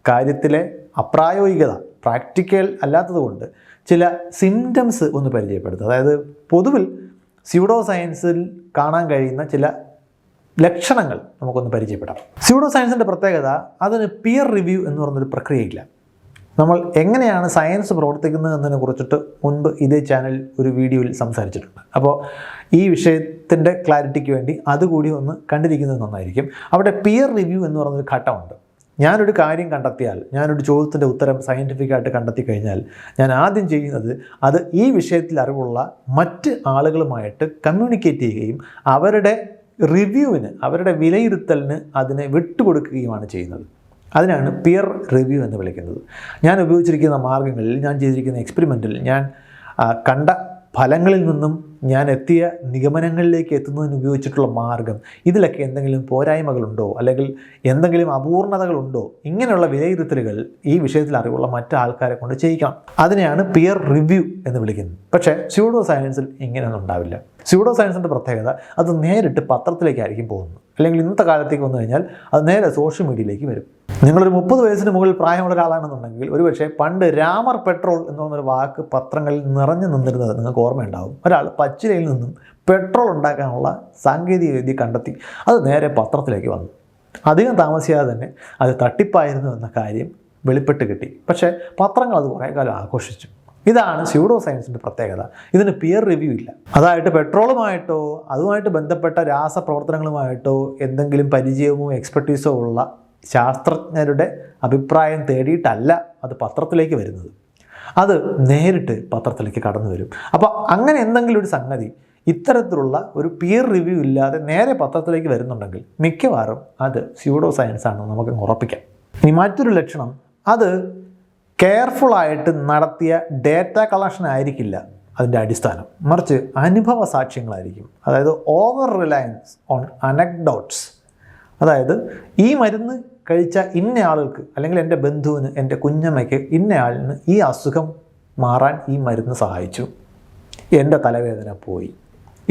A: കാര്യത്തിലെ അപ്രായോഗികത, പ്രാക്ടിക്കൽ അല്ലാത്തതുകൊണ്ട് ചില സിംറ്റംസ് ഒന്ന് പരിചയപ്പെടുത്തുക. അതായത് പൊതുവിൽ സ്യൂഡോ സയൻസിൽ കാണാൻ കഴിയുന്ന ചില ലക്ഷണങ്ങൾ നമുക്കൊന്ന് പരിചയപ്പെടാം. സ്യൂഡോ സയൻസിൻ്റെ പ്രത്യേകത, അതിന് പിയർ റിവ്യൂ എന്ന് പറഞ്ഞൊരു പ്രക്രിയയില്ല. നമ്മൾ എങ്ങനെയാണ് സയൻസ് പ്രവർത്തിക്കുന്നത് എന്നതിനെ കുറിച്ചിട്ട് മുൻപ് ഇതേ ചാനൽ ഒരു വീഡിയോയിൽ സംസാരിച്ചിട്ടുണ്ട്. അപ്പോൾ ഈ വിഷയത്തിൻ്റെ ക്ലാരിറ്റിക്ക് വേണ്ടി അതുകൂടി ഒന്ന് കണ്ടിരിക്കുന്നത് നന്നായിരിക്കും. അവിടെ പിയർ റിവ്യൂ എന്ന് പറയുന്നൊരു ഘട്ടമുണ്ട്. ഞാനൊരു കാര്യം കണ്ടെത്തിയാൽ, ഞാനൊരു ചോദ്യത്തിൻ്റെ ഉത്തരം സയൻറ്റിഫിക്കായിട്ട് കണ്ടെത്തി കഴിഞ്ഞാൽ ഞാൻ ആദ്യം ചെയ്യുന്നത് അത് ഈ വിഷയത്തിൽ അറിവുള്ള മറ്റ് ആളുകളുമായിട്ട് കമ്മ്യൂണിക്കേറ്റ് ചെയ്യുകയും അവരുടെ റിവ്യൂവിന്, അവരുടെ വിലയിരുത്തലിന് അതിനെ വിട്ടുകൊടുക്കുകയുമാണ് ചെയ്യുന്നത്. അതിനാണ് പിയർ റിവ്യൂ എന്ന് വിളിക്കുന്നത്. ഞാൻ ഉപയോഗിച്ചിരിക്കുന്ന മാർഗ്ഗങ്ങളിൽ, ഞാൻ ചെയ്തിരിക്കുന്ന എക്സ്പെരിമെൻറ്റിൽ, ഞാൻ കണ്ട ഫലങ്ങളിൽ നിന്നും ഞാൻ എത്തിയ നിഗമനങ്ങളിലേക്ക് എത്തുന്നതിന് ഉപയോഗിച്ചിട്ടുള്ള മാർഗം, ഇതിലൊക്കെ എന്തെങ്കിലും പോരായ്മകളുണ്ടോ അല്ലെങ്കിൽ എന്തെങ്കിലും അപൂർണതകളുണ്ടോ, ഇങ്ങനെയുള്ള വിലയിരുത്തലുകൾ ഈ വിഷയത്തിൽ അറിവുള്ള മറ്റു ആൾക്കാരെ കൊണ്ട് ചെയ്യിക്കണം. അതിനെയാണ് പിയർ റിവ്യൂ എന്ന് വിളിക്കുന്നത്. പക്ഷേ സ്യൂഡോ സയൻസിൽ ഇങ്ങനെയൊന്നും ഉണ്ടാവില്ല. സ്യൂഡോ സയൻസിൻ്റെ പ്രത്യേകത, അത് നേരിട്ട് പത്രത്തിലേക്കായിരിക്കും പോകുന്നത്. അല്ലെങ്കിൽ ഇന്നത്തെ കാലത്തേക്ക് വന്നു കഴിഞ്ഞാൽ അത് നേരെ സോഷ്യൽ മീഡിയയിലേക്ക് വരും. നിങ്ങളൊരു 30 വയസ്സിന് മുകളിൽ പ്രായമുള്ള ഒരാളാണെന്നുണ്ടെങ്കിൽ ഒരുപക്ഷെ പണ്ട് രാമർ പെട്രോൾ എന്ന് പറഞ്ഞൊരു വാക്ക് പത്രങ്ങളിൽ നിറഞ്ഞു നിന്നിരുന്നത് നിങ്ങൾക്ക് ഓർമ്മയുണ്ടാവും. ഒരാൾ പച്ചിലയിൽ നിന്നും പെട്രോൾ ഉണ്ടാക്കാനുള്ള സാങ്കേതിക വിദ്യ കണ്ടെത്തി അത് നേരെ പത്രത്തിലേക്ക് വന്നു. അധികം താമസിയാതെ തന്നെ അത് തട്ടിപ്പായിരുന്നു എന്ന കാര്യം വെളിപ്പെട്ട് കിട്ടി. പക്ഷേ പത്രങ്ങൾ അത് കുറേ കാലം ആഘോഷിച്ചു. ഇതാണ് സ്യൂഡോ സയൻസിൻ്റെ പ്രത്യേകത. ഇതിന് പിയർ റിവ്യൂ ഇല്ല. അതായിട്ട് പെട്രോളുമായിട്ടോ അതുമായിട്ട് ബന്ധപ്പെട്ട രാസപ്രവർത്തനങ്ങളുമായിട്ടോ എന്തെങ്കിലും പരിചയമോ എക്സ്പെർട്ടീസോ ഉള്ള ശാസ്ത്രജ്ഞരുടെ അഭിപ്രായം തേടിയിട്ടല്ല അത് പത്രത്തിലേക്ക് വരുന്നത്. അത് നേരിട്ട് പത്രത്തിലേക്ക് കടന്നു വരും. അപ്പോൾ അങ്ങനെ എന്തെങ്കിലും ഒരു സംഗതി ഇത്തരത്തിലുള്ള ഒരു പിയർ റിവ്യൂ ഇല്ലാതെ നേരെ പത്രത്തിലേക്ക് വരുന്നുണ്ടെങ്കിൽ മിക്കവാറും അത് സ്യൂഡോ സയൻസ് ആണെന്ന് നമുക്ക് ഉറപ്പിക്കാം. ഇനി മറ്റൊരു ലക്ഷണം, അത് കെയർഫുള്ളായിട്ട് നടത്തിയ ഡേറ്റ കളക്ഷൻ ആയിരിക്കില്ല അതിൻ്റെ അടിസ്ഥാനം, മറിച്ച് അനുഭവ സാക്ഷ്യങ്ങളായിരിക്കും. അതായത് ഓവർ റിലയൻസ് ഓൺ അനക്ഡോട്ട്സ്, അതായത് ഈ മരുന്ന് കഴിച്ച ഇന്ന ആളുകൾക്ക്, അല്ലെങ്കിൽ എൻ്റെ ബന്ധുവിന്, എൻ്റെ കുഞ്ഞമ്മയ്ക്ക്, ഇന്ന ആളിന് ഈ അസുഖം മാറാൻ ഈ മരുന്ന് സഹായിച്ചു, എൻ്റെ തലവേദന പോയി.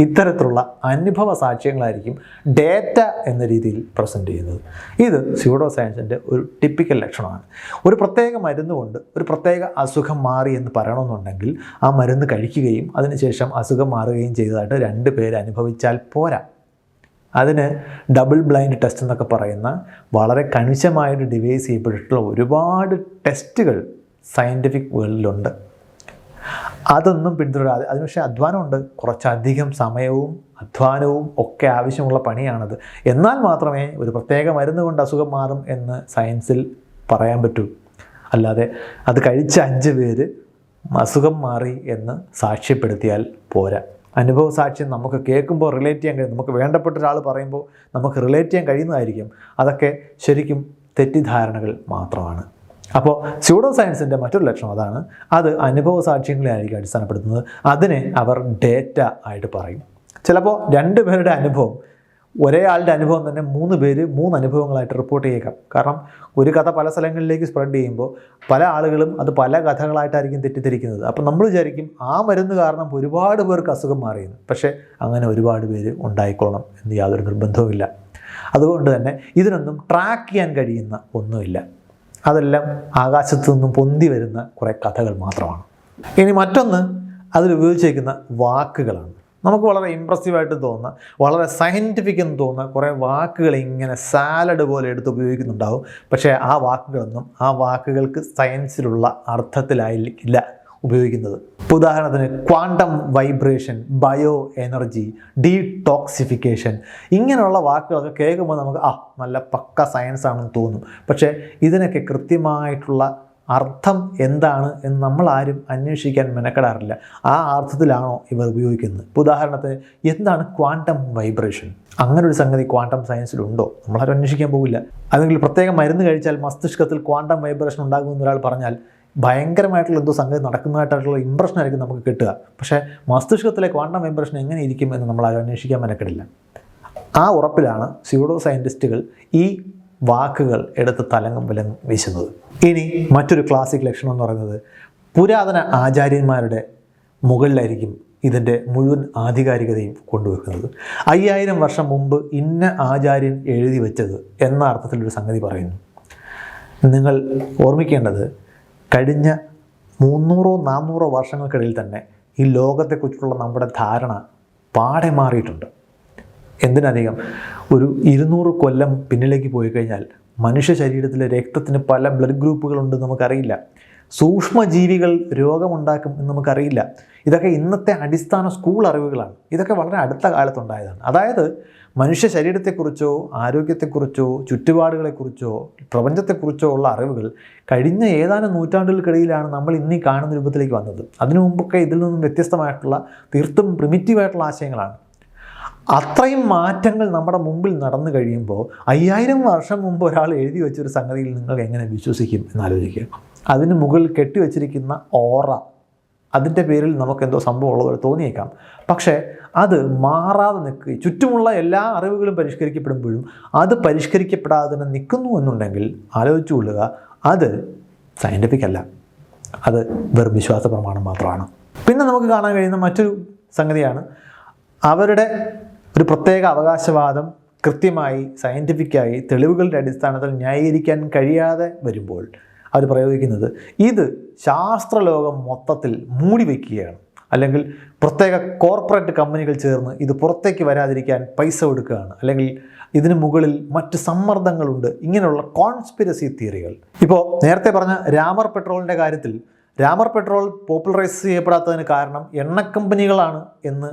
A: ഇത്തരത്തിലുള്ള അനുഭവ സാക്ഷ്യങ്ങളായിരിക്കും ഡേറ്റ എന്ന രീതിയിൽ പ്രസൻറ്റ് ചെയ്യുന്നത്. ഇത് സ്യൂഡോ സയൻസിൻ്റെ ഒരു ടിപ്പിക്കൽ ലക്ഷണമാണ്. ഒരു പ്രത്യേക മരുന്ന് കൊണ്ട് ഒരു പ്രത്യേക അസുഖം മാറി എന്ന് പറയണമെന്നുണ്ടെങ്കിൽ ആ മരുന്ന് കഴിക്കുകയും അതിനുശേഷം അസുഖം മാറുകയും ചെയ്തതായിട്ട് 2 പേര് അനുഭവിച്ചാൽ പോരാ. അതിന് ഡബിൾ ബ്ലൈൻഡ് ടെസ്റ്റ് എന്നൊക്കെ പറയുന്ന വളരെ കണിശമായിട്ട് ഡിവൈസ് ചെയ്യപ്പെട്ടിട്ടുള്ള ഒരുപാട് ടെസ്റ്റുകൾ സയൻറ്റിഫിക് വേൾഡിലുണ്ട്. അതൊന്നും പിന്തുടരാതെ, അതിന് പക്ഷേ അധ്വാനമുണ്ട്, കുറച്ചധികം സമയവും അധ്വാനവും ഒക്കെ ആവശ്യമുള്ള പണിയാണത്. എന്നാൽ മാത്രമേ ഒരു പ്രത്യേക മരുന്ന് കൊണ്ട് അസുഖം മാറും എന്ന് സയൻസിൽ പറയാൻ പറ്റൂ. അല്ലാതെ അത് കഴിച്ച 5 പേര് അസുഖം മാറി എന്ന് സാക്ഷ്യപ്പെടുത്തിയാൽ പോരാ. അനുഭവ സാക്ഷ്യം നമുക്ക് കേൾക്കുമ്പോൾ റിലേറ്റ് ചെയ്യാൻ കഴിയും, നമുക്ക് വേണ്ടപ്പെട്ട ഒരാൾ പറയുമ്പോൾ നമുക്ക് റിലേറ്റ് ചെയ്യാൻ കഴിയുന്നതായിരിക്കും. അതൊക്കെ ശരിക്കും തെറ്റിദ്ധാരണകൾ മാത്രമാണ്. അപ്പോൾ സ്യൂഡോ സയൻസിൻ്റെ മറ്റൊരു ലക്ഷണം അതാണ്. അത് അനുഭവ സാക്ഷ്യങ്ങളെ ആയിരിക്കും അടിസ്ഥാനപ്പെടുത്തുന്നത്. അതിനെ അവർ ഡേറ്റ ആയിട്ട് പറയും. ചിലപ്പോൾ 2 പേരുടെ അനുഭവം, ഒരേ ആളുടെ അനുഭവം തന്നെ 3 പേര് 3 അനുഭവങ്ങളായിട്ട് റിപ്പോർട്ട് ചെയ്യേക്കാം. കാരണം ഒരു കഥ പല സ്ഥലങ്ങളിലേക്ക് സ്പ്രെഡ് ചെയ്യുമ്പോൾ പല ആളുകളും അത് പല കഥകളായിട്ടായിരിക്കും തെറ്റിദ്ധരിക്കുന്നത്. അപ്പം നമ്മൾ വിചാരിക്കും ആ മരുന്ന് കാരണം ഒരുപാട് പേർക്ക് അസുഖം മാറിയെന്ന്. പക്ഷേ അങ്ങനെ ഒരുപാട് പേര് ഉണ്ടായിക്കൊള്ളണം എന്ന് യാതൊരു നിർബന്ധവുമില്ല. അതുകൊണ്ട് തന്നെ ഇതിനൊന്നും ട്രാക്ക് ചെയ്യാൻ കഴിയുന്ന ഒന്നുമില്ല. അതെല്ലാം ആകാശത്തു നിന്നും പൊന്തി വരുന്ന കുറേ കഥകൾ മാത്രമാണ്. ഇനി മറ്റൊന്ന്, അതിലുപയോഗിച്ചിരിക്കുന്ന വാക്കുകളാണ്. നമുക്ക് വളരെ ഇമ്പ്രസീവായിട്ട് തോന്നുന്ന, വളരെ സയൻറ്റിഫിക് എന്ന് തോന്നുന്ന കുറേ വാക്കുകൾ ഇങ്ങനെ സാലഡ് പോലെ എടുത്ത് ഉപയോഗിക്കുന്നുണ്ടാവും. പക്ഷേ ആ വാക്കുകളൊന്നും ആ വാക്കുകൾക്ക് സയൻസിലുള്ള അർത്ഥത്തിലായില്ല ഉപയോഗിക്കുന്നത്. ഉദാഹരണത്തിന് quantum vibration, bio energy, detoxification, ഇങ്ങനെയുള്ള വാക്കുകളൊക്കെ കേൾക്കുമ്പോൾ നമുക്ക് നല്ല പക്ക സയൻസ് ആണെന്ന് തോന്നും. പക്ഷേ ഇതിനൊക്കെ കൃത്യമായിട്ടുള്ള അർത്ഥം എന്താണ് എന്ന് നമ്മളാരും അന്വേഷിക്കാൻ മെനക്കെടാറില്ല. ആ അർത്ഥത്തിലാണോ ഇവർ ഉപയോഗിക്കുന്നത്? ഉദാഹരണത്തിന്, എന്താണ് ക്വാണ്ടം വൈബ്രേഷൻ? അങ്ങനൊരു സംഗതി ക്വാണ്ടം സയൻസിലുണ്ടോ? നമ്മളാരും അന്വേഷിക്കാൻ പോകില്ല. അല്ലെങ്കിൽ പ്രത്യേക മരുന്ന് കഴിച്ചാൽ മസ്തിഷ്കത്തിൽ ക്വാണ്ടം വൈബ്രേഷൻ ഉണ്ടാകുമെന്ന് ഒരാൾ പറഞ്ഞാൽ ഭയങ്കരമായിട്ടുള്ള എന്തോ സംഗതി നടക്കുന്നതായിട്ടുള്ള ഇമ്പ്രഷനായിരിക്കും നമുക്ക് കിട്ടുക. പക്ഷേ മസ്തിഷ്കത്തിലെ ക്വാണ്ടം വൈബ്രേഷൻ എങ്ങനെ ഇരിക്കും എന്ന് നമ്മളാരും അന്വേഷിക്കാൻ മെനക്കെടില്ല. ആ ഉറപ്പിലാണ് സ്യൂഡോ സയൻറ്റിസ്റ്റുകൾ ഈ വാക്കുകൾ എടുത്ത് തലങ്ങും വിലങ്ങും വീശുന്നത്. ഇനി മറ്റൊരു ക്ലാസിക് ലക്ഷണം എന്ന് പറയുന്നത്, പുരാതന ആചാര്യന്മാരുടെ മുകളിലായിരിക്കും ഇതിൻ്റെ മുഴുവൻ ആധികാരികതയും കൊണ്ടുവെക്കുന്നത്. 5000 വർഷം മുമ്പ് ഇന്ന ആചാര്യൻ എഴുതി വെച്ചത് എന്ന അർത്ഥത്തിലൊരു സംഗതി പറയുന്നു. നിങ്ങൾ ഓർമ്മിക്കേണ്ടത്, കഴിഞ്ഞ 300-400 വർഷങ്ങൾക്കിടയിൽ തന്നെ ഈ ലോകത്തെക്കുറിച്ചുള്ള നമ്മുടെ ധാരണ പാടെ മാറിയിട്ടുണ്ട്. എന്തിനധികം, ഒരു 200 കൊല്ലം പിന്നിലേക്ക് പോയി കഴിഞ്ഞാൽ മനുഷ്യ ശരീരത്തിലെ രക്തത്തിന് പല ബ്ലഡ് ഗ്രൂപ്പുകളുണ്ടെന്ന് നമുക്കറിയില്ല. സൂക്ഷ്മജീവികൾ രോഗമുണ്ടാക്കും എന്ന് നമുക്കറിയില്ല. ഇതൊക്കെ ഇന്നത്തെ അടിസ്ഥാന സ്കൂൾ അറിവുകളാണ്. ഇതൊക്കെ വളരെ അടുത്ത കാലത്തുണ്ടായതാണ്. അതായത് മനുഷ്യ ശരീരത്തെക്കുറിച്ചോ ആരോഗ്യത്തെക്കുറിച്ചോ ചുറ്റുപാടുകളെക്കുറിച്ചോ പ്രപഞ്ചത്തെക്കുറിച്ചോ ഉള്ള അറിവുകൾ കഴിഞ്ഞ ഏതാനും നൂറ്റാണ്ടുകൾക്കിടയിലാണ് നമ്മൾ ഇന്നീ കാണുന്ന രൂപത്തിലേക്ക് വന്നത്. അതിനു മുമ്പൊക്കെ ഇതിൽ നിന്നും വ്യത്യസ്തമായിട്ടുള്ള തീർത്തും പ്രിമിറ്റീവായിട്ടുള്ള ആശയങ്ങളാണ്. അത്രയും മാറ്റങ്ങൾ നമ്മുടെ മുമ്പിൽ നടന്നു കഴിയുമ്പോൾ 5000 വർഷം മുമ്പ് ഒരാൾ എഴുതി വെച്ചൊരു സംഗതിയിൽ നിങ്ങൾ എങ്ങനെ വിശ്വസിക്കും എന്നാലോചിക്കുക. അതിന് മുകളിൽ കെട്ടിവെച്ചിരിക്കുന്ന ഓറ, അതിൻ്റെ പേരിൽ നമുക്കെന്തോ സംഭവം ഉള്ളതുപോലെ തോന്നിയേക്കാം. പക്ഷേ അത് മാറാതെ നിൽക്കുകയും ചുറ്റുമുള്ള എല്ലാ അറിവുകളും പരിഷ്കരിക്കപ്പെടുമ്പോഴും അത് പരിഷ്കരിക്കപ്പെടാതെ തന്നെ നിൽക്കുന്നു എന്നുണ്ടെങ്കിൽ ആലോചിച്ചു കൊള്ളുക, അത് സയൻറ്റിഫിക് അല്ല, അത് വെറും വിശ്വാസ പ്രമാണം മാത്രമാണ്. പിന്നെ നമുക്ക് കാണാൻ കഴിയുന്ന മറ്റൊരു സംഗതിയാണ്, അവരുടെ ഒരു പ്രത്യേക അവകാശവാദം കൃത്യമായി സയൻറ്റിഫിക്കായി തെളിവുകളുടെ അടിസ്ഥാനത്തിൽ ന്യായീകരിക്കാൻ കഴിയാതെ വരുമ്പോൾ അവർ പ്രയോഗിക്കുന്നത്, ഇത് ശാസ്ത്രലോകം മൊത്തത്തിൽ മൂടി വയ്ക്കുകയാണ്, അല്ലെങ്കിൽ പ്രത്യേക കോർപ്പറേറ്റ് കമ്പനികൾ ചേർന്ന് ഇത് പുറത്തേക്ക് വരാതിരിക്കാൻ പൈസ കൊടുക്കുകയാണ്, അല്ലെങ്കിൽ ഇതിന് മുകളിൽ മറ്റ് സമ്മർദ്ദങ്ങളുണ്ട്. ഇങ്ങനെയുള്ള കോൺസ്പിരസി തിയറികൾ. ഇപ്പോൾ നേരത്തെ പറഞ്ഞ രാമർ പെട്രോളിൻ്റെ കാര്യത്തിൽ, രാമർ പെട്രോൾ പോപ്പുലറൈസ് ചെയ്യപ്പെടാത്തതിന് കാരണം എണ്ണക്കമ്പനികളാണ് എന്ന്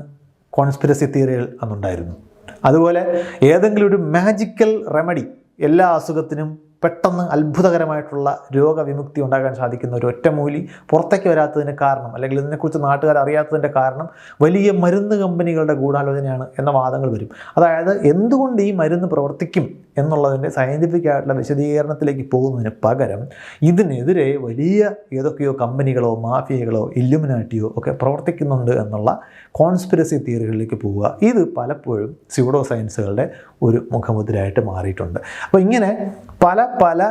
A: കോൺസ്പിരസി തിയറികൾ അന്നുണ്ടായിരുന്നു. അതുപോലെ ഏതെങ്കിലും ഒരു മാജിക്കൽ റെമഡി എല്ലാ അസുഖത്തിനും പെട്ടെന്ന് അത്ഭുതകരമായിട്ടുള്ള രോഗവിമുക്തി ഉണ്ടാക്കാൻ സാധിക്കുന്ന ഒരു ഒറ്റമൂലി പുറത്തേക്ക് വരാത്തതിന് കാരണം, അല്ലെങ്കിൽ ഇതിനെക്കുറിച്ച് നാട്ടുകാർ അറിയാത്തതിൻ്റെ കാരണം വലിയ മരുന്ന് കമ്പനികളുടെ ഗൂഢാലോചനയാണ് എന്ന വാദങ്ങൾ വരും. അതായത് എന്തുകൊണ്ട് ഈ മരുന്ന് പ്രവർത്തിക്കും എന്നുള്ളതിൻ്റെ സയൻറ്റിഫിക് ആയിട്ടുള്ള വിശദീകരണത്തിലേക്ക് പോകുന്നതിന് പകരം ഇതിനെതിരെ വലിയ ഏതൊക്കെയോ കമ്പനികളോ മാഫിയകളോ ഇല്ലുമിനാറ്റിയോ ഒക്കെ പ്രവർത്തിക്കുന്നുണ്ട് എന്നുള്ള കോൺസ്പിരസി തിയറികളിലേക്ക് പോവുക. ഇത് പലപ്പോഴും സ്യൂഡോ സയൻസുകളുടെ ഒരു മുഖമുദ്രയായിട്ട് മാറിയിട്ടുണ്ട്. അപ്പോൾ ഇങ്ങനെ പല പല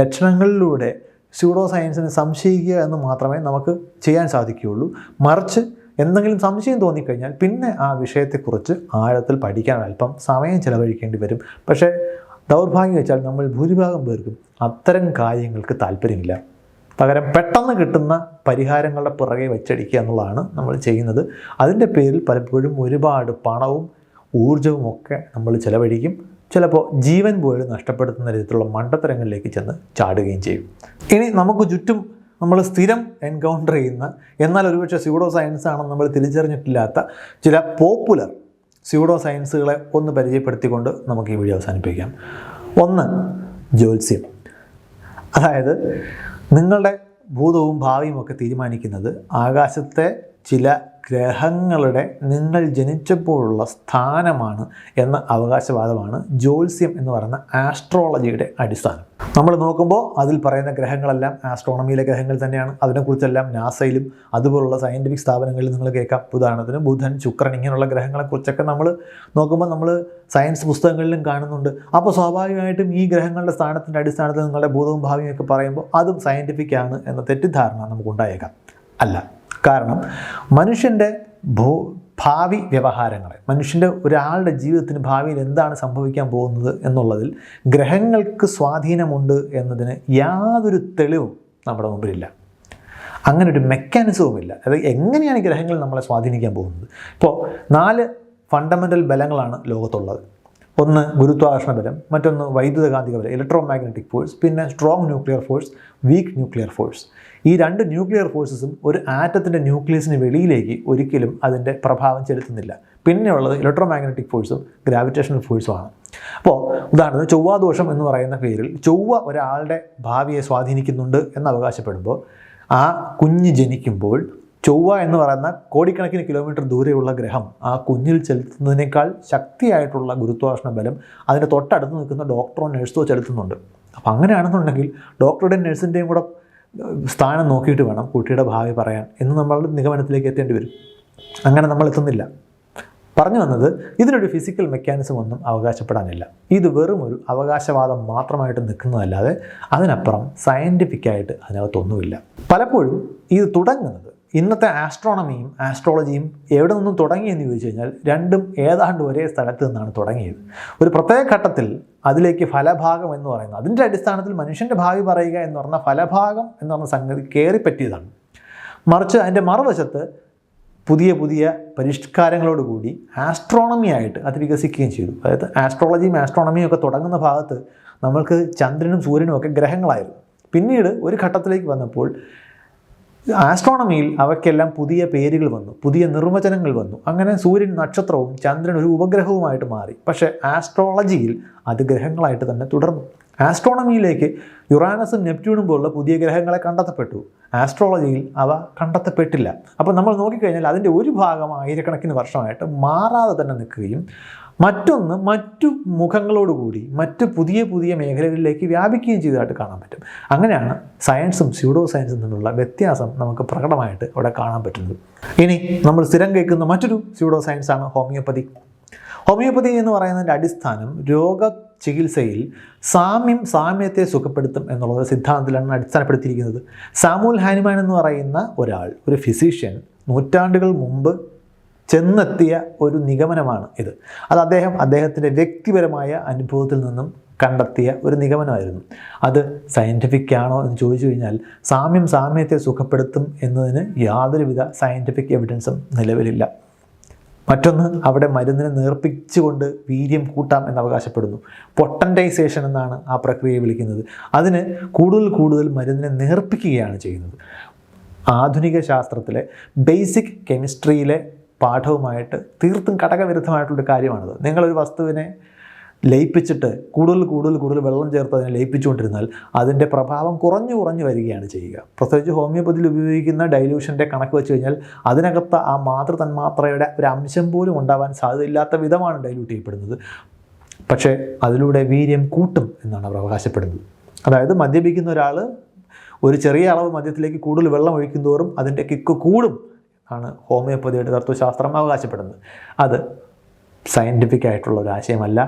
A: ലക്ഷണങ്ങളിലൂടെ സ്യൂഡോ സയൻസിനെ സംശയിക്കുക എന്ന് മാത്രമേ നമുക്ക് ചെയ്യാൻ സാധിക്കുകയുള്ളൂ. മറിച്ച് എന്തെങ്കിലും സംശയം തോന്നിക്കഴിഞ്ഞാൽ പിന്നെ ആ വിഷയത്തെക്കുറിച്ച് ആഴത്തിൽ പഠിക്കാൻ അല്പം സമയം ചിലവഴിക്കേണ്ടി വരും. പക്ഷേ ദൗർഭാഗ്യം വെച്ചാൽ നമ്മൾ ഭൂരിഭാഗം പേർക്കും അത്തരം കാര്യങ്ങൾക്ക് താല്പര്യമില്ല. പകരം പെട്ടെന്ന് കിട്ടുന്ന പരിഹാരങ്ങളുടെ പുറകെ വെച്ചടിക്കുക എന്നുള്ളതാണ് നമ്മൾ ചെയ്യുന്നത്. അതിൻ്റെ പേരിൽ പലപ്പോഴും ഒരുപാട് പണവും ഊർജവും ഒക്കെ നമ്മൾ ചിലവഴിക്കും. ചിലപ്പോൾ ജീവൻ പോലും നഷ്ടപ്പെടുത്തുന്ന രീതിയിലുള്ള മണ്ടത്തരങ്ങളിലേക്ക് ചെന്ന് ചാടുകയും ചെയ്യും. ഇനി നമുക്ക് ചുറ്റും നമ്മൾ സ്ഥിരം എൻകൗണ്ടർ ചെയ്യുന്ന, എന്നാൽ ഒരുപക്ഷെ സ്യൂഡോ സയൻസ് ആണെന്ന് നമ്മൾ തിരിച്ചറിഞ്ഞിട്ടില്ലാത്ത ചില പോപ്പുലർ സ്യൂഡോ സയൻസുകളെ ഒന്ന് പരിചയപ്പെടുത്തിക്കൊണ്ട് നമുക്ക് ഈ വീഡിയോ അവസാനിപ്പിക്കാം. ഒന്ന്, ജ്യോത്സ്യം. അതായത് നിങ്ങളുടെ ഭൂതവും ഭാവിയും ഒക്കെ തീരുമാനിക്കുന്നത് ആകാശത്തെ ചില ഗ്രഹങ്ങളുടെ നിങ്ങൾ ജനിച്ചപ്പോഴുള്ള സ്ഥാനമാണ് എന്ന അവകാശവാദമാണ് ജ്യോത്സ്യം എന്ന് പറയുന്ന ആസ്ട്രോളജിയുടെ അടിസ്ഥാനം. നമ്മൾ നോക്കുമ്പോൾ അതിൽ പറയുന്ന ഗ്രഹങ്ങളെല്ലാം ആസ്ട്രോണമിയിലെ ഗ്രഹങ്ങൾ തന്നെയാണ്. അതിനെക്കുറിച്ചെല്ലാം നാസയിലും അതുപോലുള്ള സയൻറ്റിഫിക് സ്ഥാപനങ്ങളിലും നിങ്ങൾ കേൾക്കാം. ഉദാഹരണത്തിന് ബുധൻ, ശുക്രൻ, ഇങ്ങനെയുള്ള ഗ്രഹങ്ങളെക്കുറിച്ചൊക്കെ നമ്മൾ നോക്കുമ്പോൾ നമ്മൾ സയൻസ് പുസ്തകങ്ങളിലും കാണുന്നുണ്ട്. അപ്പോൾ സ്വാഭാവികമായിട്ടും ഈ ഗ്രഹങ്ങളുടെ സ്ഥാനത്തിൻ്റെ അടിസ്ഥാനത്തിൽ നിങ്ങളുടെ ഭൂതവും ഭാവിയും ഒക്കെ പറയുമ്പോൾ അതും സയൻറ്റിഫിക് ആണ് എന്ന തെറ്റിദ്ധാരണ നമുക്കുണ്ടായേക്കാം. അല്ല. കാരണം മനുഷ്യൻ്റെ ഭാവി വ്യവഹാരങ്ങളെ, മനുഷ്യൻ്റെ ഒരാളുടെ ജീവിതത്തിന് ഭാവിയിൽ എന്താണ് സംഭവിക്കാൻ പോകുന്നത് എന്നുള്ളതിൽ ഗ്രഹങ്ങൾക്ക് സ്വാധീനമുണ്ട് എന്നതിന് യാതൊരു തെളിവും നമ്മുടെ മുമ്പിലില്ല. അങ്ങനെ ഒരു മെക്കാനിസവുമില്ല. അതായത് എങ്ങനെയാണ് ഗ്രഹങ്ങൾ നമ്മളെ സ്വാധീനിക്കാൻ പോകുന്നത്? ഇപ്പോൾ 4 ഫണ്ടമെൻ്റൽ ബലങ്ങളാണ് ലോകത്തുള്ളത്. ഒന്ന് ഗുരുത്വാകർഷണ ബലം, മറ്റൊന്ന് വൈദ്യുതകാന്തിക ബലം, ഇലക്ട്രോ മാഗ്നറ്റിക് ഫോഴ്സ്, പിന്നെ strong nuclear force, weak nuclear force. ഈ 2 ന്യൂക്ലിയർ ഫോഴ്സസും ഒരു ആറ്റത്തിൻ്റെ ന്യൂക്ലിയസിന് വെളിയിലേക്ക് ഒരിക്കലും അതിൻ്റെ പ്രഭാവം ചെലുത്തുന്നില്ല. പിന്നെയുള്ളത് ഇലക്ട്രോ മാഗ്നറ്റിക് ഫോഴ്സും ഗ്രാവിറ്റേഷണൽ ഫോഴ്സുമാണ്. അപ്പോൾ ഉദാഹരണത്തിന് ചൊവ്വാദോഷം എന്ന് പറയുന്ന പേരിൽ ചൊവ്വ ഒരാളുടെ ഭാവിയെ സ്വാധീനിക്കുന്നുണ്ട് എന്ന് അവകാശപ്പെടുമ്പോൾ ആ കുഞ്ഞ് ജനിക്കുമ്പോൾ ചൊവ്വ എന്ന് പറയുന്ന കോടിക്കണക്കിന് കിലോമീറ്റർ ദൂരെയുള്ള ഗ്രഹം ആ കുഞ്ഞിൽ ചെലുത്തുന്നതിനേക്കാൾ ശക്തിയായിട്ടുള്ള ഗുരുത്വാകർഷണ ബലം അതിൻ്റെ തൊട്ടടുത്ത് നിൽക്കുന്ന ഡോക്ടറോ നഴ്സോ ചെലുത്തുന്നുണ്ട്. അപ്പോൾ അങ്ങനെയാണെന്നുണ്ടെങ്കിൽ ഡോക്ടറുടെയും നഴ്സിൻ്റെയും കൂടെ സ്ഥാനം നോക്കിയിട്ട് വേണം കുട്ടിയുടെ ഭാവി പറയാൻ എന്ന് നമ്മളുടെ നിഗമനത്തിലേക്ക് എത്തേണ്ടി വരും. അങ്ങനെ നമ്മൾ എത്തുന്നില്ല. പറഞ്ഞു വന്നത്, ഇതിനൊരു ഫിസിക്കൽ മെക്കാനിസം ഒന്നും അവകാശപ്പെടാനില്ല. ഇത് വെറും ഒരു അവകാശവാദം മാത്രമായിട്ട് നിൽക്കുന്നതല്ലാതെ അതിനപ്പുറം സയൻറ്റിഫിക്കായിട്ട് അതിനകത്തൊന്നുമില്ല. പലപ്പോഴും ഇത് തുടങ്ങുന്നത്, ഇന്നത്തെ ആസ്ട്രോണമിയും ആസ്ട്രോളജിയും എവിടെ നിന്നും തുടങ്ങിയെന്ന് ചോദിച്ചു കഴിഞ്ഞാൽ രണ്ടും ഏതാണ്ട് ഒരേ സ്ഥലത്ത് നിന്നാണ് തുടങ്ങിയത്. ഒരു പ്രത്യേക ഘട്ടത്തിൽ അതിലേക്ക് ഫലഭാഗം എന്ന് പറയുന്നത്, അതിൻ്റെ അടിസ്ഥാനത്തിൽ മനുഷ്യൻ്റെ ഭാവി പറയുക എന്ന് പറഞ്ഞാൽ ഫലഭാഗം എന്ന് പറഞ്ഞ സംഗതി കയറിപ്പറ്റിയതാണ്. മറിച്ച് അതിൻ്റെ മറുവശത്ത് പുതിയ പുതിയ പരിഷ്കാരങ്ങളോടുകൂടി ആസ്ട്രോണമിയായിട്ട് അത് വികസിക്കുകയും ചെയ്തു. അതായത് ആസ്ട്രോളജിയും ആസ്ട്രോണമിയും ഒക്കെ തുടങ്ങുന്ന ഭാഗത്ത് നമ്മൾക്ക് ചന്ദ്രനും സൂര്യനും ഒക്കെ ഗ്രഹങ്ങളായിരുന്നു. പിന്നീട് ഒരു ഘട്ടത്തിലേക്ക് വന്നപ്പോൾ ആസ്ട്രോണമിയിൽ അവയ്ക്കെല്ലാം പുതിയ പേരുകൾ വന്നു, പുതിയ നിർവചനങ്ങൾ വന്നു. അങ്ങനെ സൂര്യൻ നക്ഷത്രവും ചന്ദ്രൻ ഒരു ഉപഗ്രഹവുമായിട്ട് മാറി. പക്ഷേ ആസ്ട്രോളജിയിൽ അത് ഗ്രഹങ്ങളായിട്ട് തന്നെ തുടർന്നു. ആസ്ട്രോണമിയിലേക്ക് യുറാനസും നെപ്റ്റ്യൂണും പോലുള്ള പുതിയ ഗ്രഹങ്ങളെ കണ്ടെത്തപ്പെട്ടു. ആസ്ട്രോളജിയിൽ അവ കണ്ടെത്തപ്പെട്ടില്ല. അപ്പോൾ നമ്മൾ നോക്കിക്കഴിഞ്ഞാൽ അതിൻ്റെ ഒരു ഭാഗം ആയിരക്കണക്കിന് വർഷമായിട്ട് മാറാതെ തന്നെ നിൽക്കുകയും മറ്റൊന്ന് മറ്റു മുഖങ്ങളോടുകൂടി മറ്റ് പുതിയ പുതിയ മേഖലകളിലേക്ക് വ്യാപിക്കുകയും ചെയ്തതായിട്ട് കാണാൻ പറ്റും. അങ്ങനെയാണ് സയൻസും സ്യൂഡോ സയൻസും തമ്മിലുള്ള വ്യത്യാസം നമുക്ക് പ്രകടമായിട്ട് അവിടെ കാണാൻ പറ്റുന്നത്. ഇനി നമ്മൾ സ്ഥിരം കേൾക്കുന്ന മറ്റൊരു സ്യൂഡോ സയൻസാണ് ഹോമിയോപ്പതി. ഹോമിയോപ്പതി എന്ന് പറയുന്നതിൻ്റെ അടിസ്ഥാനം രോഗ ചികിത്സയിൽ സാമ്യത്തെ സുഖപ്പെടുത്തും എന്നുള്ള സിദ്ധാന്തത്തിലാണ് അടിസ്ഥാനപ്പെടുത്തിയിരിക്കുന്നത്. സാമുവൽ ഹാനിമാൻ എന്ന് പറയുന്ന ഒരു ഫിസിഷ്യൻ നൂറ്റാണ്ടുകൾ മുമ്പ് ചെന്നെത്തിയ ഒരു നിഗമനമാണ് ഇത്. അത് അദ്ദേഹത്തിൻ്റെ വ്യക്തിപരമായ അനുഭവത്തിൽ നിന്നും കണ്ടെത്തിയ ഒരു നിഗമനമായിരുന്നു. അത് സയൻറ്റിഫിക് ആണോ എന്ന് ചോദിച്ചു കഴിഞ്ഞാൽ സാമ്യത്തെ സുഖപ്പെടുത്തും എന്നതിന് യാതൊരുവിധ സയൻറ്റിഫിക് എവിഡൻസും നിലവിലില്ല. മറ്റൊന്ന്, അവിടെ മരുന്നിനെ നേർപ്പിച്ചുകൊണ്ട് വീര്യം കൂട്ടാം എന്ന് അവകാശപ്പെടുന്നു. പൊട്ടൻറ്റൈസേഷൻ എന്നാണ് ആ പ്രക്രിയയെ വിളിക്കുന്നത്. അതിന് കൂടുതൽ മരുന്നിനെ നേർപ്പിക്കുകയാണ് ചെയ്യുന്നത്. ആധുനിക ശാസ്ത്രത്തിലെ ബേസിക് കെമിസ്ട്രിയിലെ പാഠവുമായിട്ട് തീർത്തും ഘടകവിരുദ്ധമായിട്ടുള്ളൊരു കാര്യമാണത്. നിങ്ങളൊരു വസ്തുവിനെ ലയിപ്പിച്ചിട്ട് കൂടുതൽ വെള്ളം ചേർത്ത് അതിനെ ലയിപ്പിച്ചുകൊണ്ടിരുന്നാൽ അതിൻ്റെ പ്രഭാവം കുറഞ്ഞു വരികയാണ് ചെയ്യുക. പ്രത്യേകിച്ച് ഹോമിയോപ്പതിയിൽ ഉപയോഗിക്കുന്ന ഡൈല്യൂഷൻ്റെ കണക്ക് വെച്ച് കഴിഞ്ഞാൽ അതിനകത്ത് ആ മാതൃതന്മാത്രയുടെ ഒരു അംശം പോലും ഉണ്ടാവാൻ സാധ്യതയില്ലാത്ത വിധമാണ് ഡൈല്യൂട്ട് ചെയ്യപ്പെടുന്നത്. പക്ഷേ അതിലൂടെ വീര്യം കൂട്ടും എന്നാണ് അവർ അവകാശപ്പെടുന്നത്. അതായത് മദ്യപിക്കുന്ന ഒരാൾ ഒരു ചെറിയ അളവ് മദ്യത്തിലേക്ക് കൂടുതൽ വെള്ളം ഒഴിക്കുന്തോറും അതിൻ്റെ കിക്ക് കൂടും ആണ് ഹോമിയോപ്പതിയുടെ തത്വശാസ്ത്രം അവകാശപ്പെടുന്നത്. അത് സയൻറ്റിഫിക് ആയിട്ടുള്ള ഒരു ആശയമല്ല.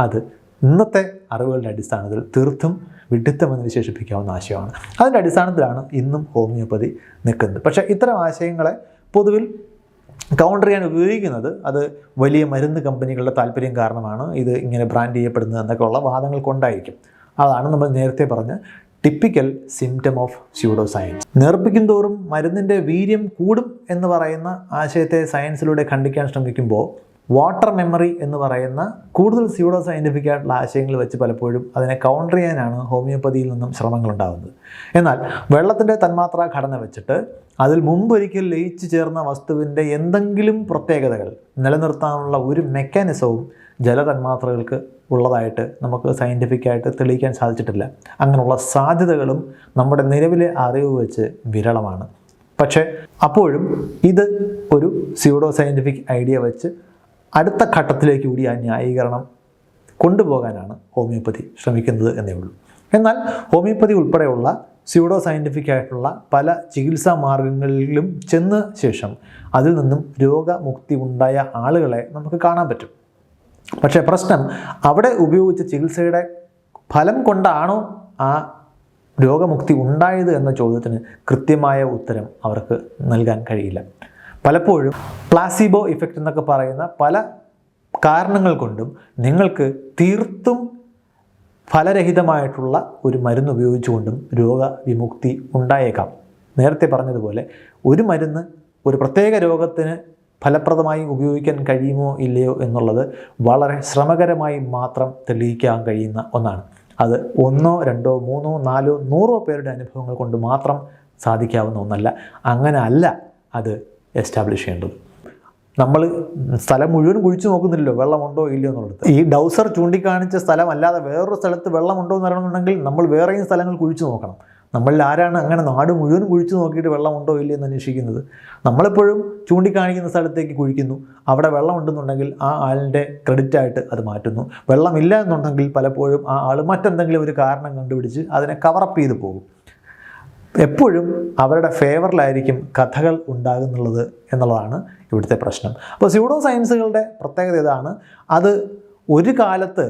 A: അത് ഇന്നത്തെ അറിവുകളുടെ അടിസ്ഥാനത്തിൽ തീർത്തും വിഡിത്തമെന്ന് വിശേഷിപ്പിക്കാവുന്ന ആശയമാണ്. അതിൻ്റെ അടിസ്ഥാനത്തിലാണ് ഇന്നും ഹോമിയോപ്പതി നിൽക്കുന്നത്. പക്ഷേ ഇത്തരം ആശയങ്ങളെ പൊതുവിൽ കൗണ്ടർ ചെയ്യാൻ ഉപയോഗിക്കുന്നത് അത് വലിയ മരുന്ന് കമ്പനികളുടെ താല്പര്യം കാരണമാണ് ഇത് ഇങ്ങനെ ബ്രാൻഡ് ചെയ്യപ്പെടുന്നത് എന്നൊക്കെയുള്ള വാദങ്ങൾ കൊണ്ടായിരിക്കും. അതാണ് നമ്മൾ നേരത്തെ പറഞ്ഞ typical symptom of pseudo science. നേർപ്പിക്കും തോറും മരുന്നിൻ്റെ വീര്യം കൂടും എന്ന് പറയുന്ന ആശയത്തെ സയൻസിലൂടെ ഖണ്ഡിക്കാൻ ശ്രമിക്കുമ്പോൾ വാട്ടർ മെമ്മറി എന്ന് പറയുന്ന കൂടുതൽ സ്യൂഡോ സയൻറ്റിഫിക് ആയിട്ടുള്ള ആശയങ്ങൾ വെച്ച് പലപ്പോഴും അതിനെ കൗണ്ടർ ചെയ്യാനാണ് ഹോമിയോപ്പതിയിൽ നിന്നും ശ്രമങ്ങളുണ്ടാകുന്നത്. എന്നാൽ വെള്ളത്തിൻ്റെ തന്മാത്രാ ഘടന വെച്ചിട്ട് അതിൽ മുമ്പൊരിക്കൽ ലയിച്ചു ചേർന്ന വസ്തുവിൻ്റെ എന്തെങ്കിലും പ്രത്യേകതകൾ നിലനിർത്താനുള്ള ഒരു മെക്കാനിസവും ജലതന്മാത്രകൾക്ക് ഉള്ളതായിട്ട് നമുക്ക് സയൻറ്റിഫിക്കായിട്ട് തെളിയിക്കാൻ സാധിച്ചിട്ടില്ല. അങ്ങനെയുള്ള സാധ്യതകളും നമ്മുടെ നിലവിലെ അറിവ് വെച്ച് വിരളമാണ്. പക്ഷേ അപ്പോഴും ഇത് ഒരു സ്യൂഡോ സയൻറ്റിഫിക് ഐഡിയ വെച്ച് അടുത്ത ഘട്ടത്തിലേക്ക് കൂടി ആ ന്യായീകരണം കൊണ്ടുപോകാനാണ് ഹോമിയോപ്പതി ശ്രമിക്കുന്നത് എന്നേ ഉള്ളൂ. എന്നാൽ ഹോമിയോപ്പതി ഉൾപ്പെടെയുള്ള സ്യൂഡോ സയൻറ്റിഫിക് ആയിട്ടുള്ള പല ചികിത്സാ മാർഗങ്ങളിലും ചെന്ന ശേഷം അതിൽ നിന്നും രോഗമുക്തി ഉണ്ടായ ആളുകളെ നമുക്ക് കാണാൻ പറ്റും. പക്ഷേ പ്രശ്നം അവിടെ ഉപയോഗിച്ച ചികിത്സയുടെ ഫലം കൊണ്ടാണോ ആ രോഗമുക്തി ഉണ്ടായത് എന്ന ചോദ്യത്തിന് കൃത്യമായ ഉത്തരം അവർക്ക് നൽകാൻ കഴിയില്ല. പലപ്പോഴും പ്ലാസിബോ ഇഫക്റ്റ് എന്നൊക്കെ പറയുന്ന പല കാരണങ്ങൾ കൊണ്ടും നിങ്ങൾക്ക് തീർത്തും ഫലരഹിതമായിട്ടുള്ള ഒരു മരുന്ന് ഉപയോഗിച്ചുകൊണ്ടും രോഗവിമുക്തി ഉണ്ടായേക്കാം. നേരത്തെ പറഞ്ഞതുപോലെ ഒരു മരുന്ന് ഒരു പ്രത്യേക രോഗത്തിന് ഫലപ്രദമായി ഉപയോഗിക്കാൻ കഴിയുമോ ഇല്ലയോ എന്നുള്ളത് വളരെ ശ്രമകരമായി മാത്രം തെളിയിക്കാൻ കഴിയുന്ന ഒന്നാണ്. അത് 1, 2, 3, 4, 100 പേരുടെ അനുഭവങ്ങൾ കൊണ്ട് മാത്രം സാധിക്കാവുന്ന ഒന്നല്ല. അങ്ങനെ അല്ല അത് എസ്റ്റാബ്ലിഷ് ചെയ്യേണ്ടത്. നമ്മൾ സ്ഥലം മുഴുവൻ കുഴിച്ചു നോക്കുന്നില്ലല്ലോ വെള്ളമുണ്ടോ ഇല്ലയോ എന്നുള്ളത്. ഈ ഡൗസർ ചൂണ്ടിക്കാണിച്ച സ്ഥലം അല്ലാതെ വേറൊരു സ്ഥലത്ത് വെള്ളമുണ്ടോ എന്ന് അറിയണമെന്നുണ്ടെങ്കിൽ നമ്മൾ വേറെയും സ്ഥലങ്ങൾ കുഴിച്ചു നോക്കണം. നമ്മളിൽ ആരാണ് അങ്ങനെ നാട് മുഴുവൻ കുഴിച്ചു നോക്കിയിട്ട് വെള്ളമുണ്ടോ ഇല്ലയോ എന്ന് അന്വേഷിക്കുന്നത്? നമ്മളെപ്പോഴും ചൂണ്ടിക്കാണിക്കുന്ന സ്ഥലത്തേക്ക് കുഴിക്കുന്നു. അവിടെ വെള്ളമുണ്ടെന്നുണ്ടെങ്കിൽ ആ ആളിൻ്റെ ക്രെഡിറ്റായിട്ട് അത് മാറ്റുന്നു. വെള്ളമില്ല എന്നുണ്ടെങ്കിൽ പലപ്പോഴും ആ ആൾ മറ്റെന്തെങ്കിലും ഒരു കാരണം കണ്ടുപിടിച്ച് അതിനെ കവറപ്പ് ചെയ്ത് പോകും. എപ്പോഴും അവരുടെ ഫേവറിലായിരിക്കും കഥകൾ ഉണ്ടാകുന്നുള്ളത് എന്നുള്ളതാണ് ഇവിടുത്തെ പ്രശ്നം. അപ്പോൾ സ്യൂഡോ സയൻസുകളുടെ പ്രത്യേകത ഇതാണ്. അത് ഒരു കാലത്ത്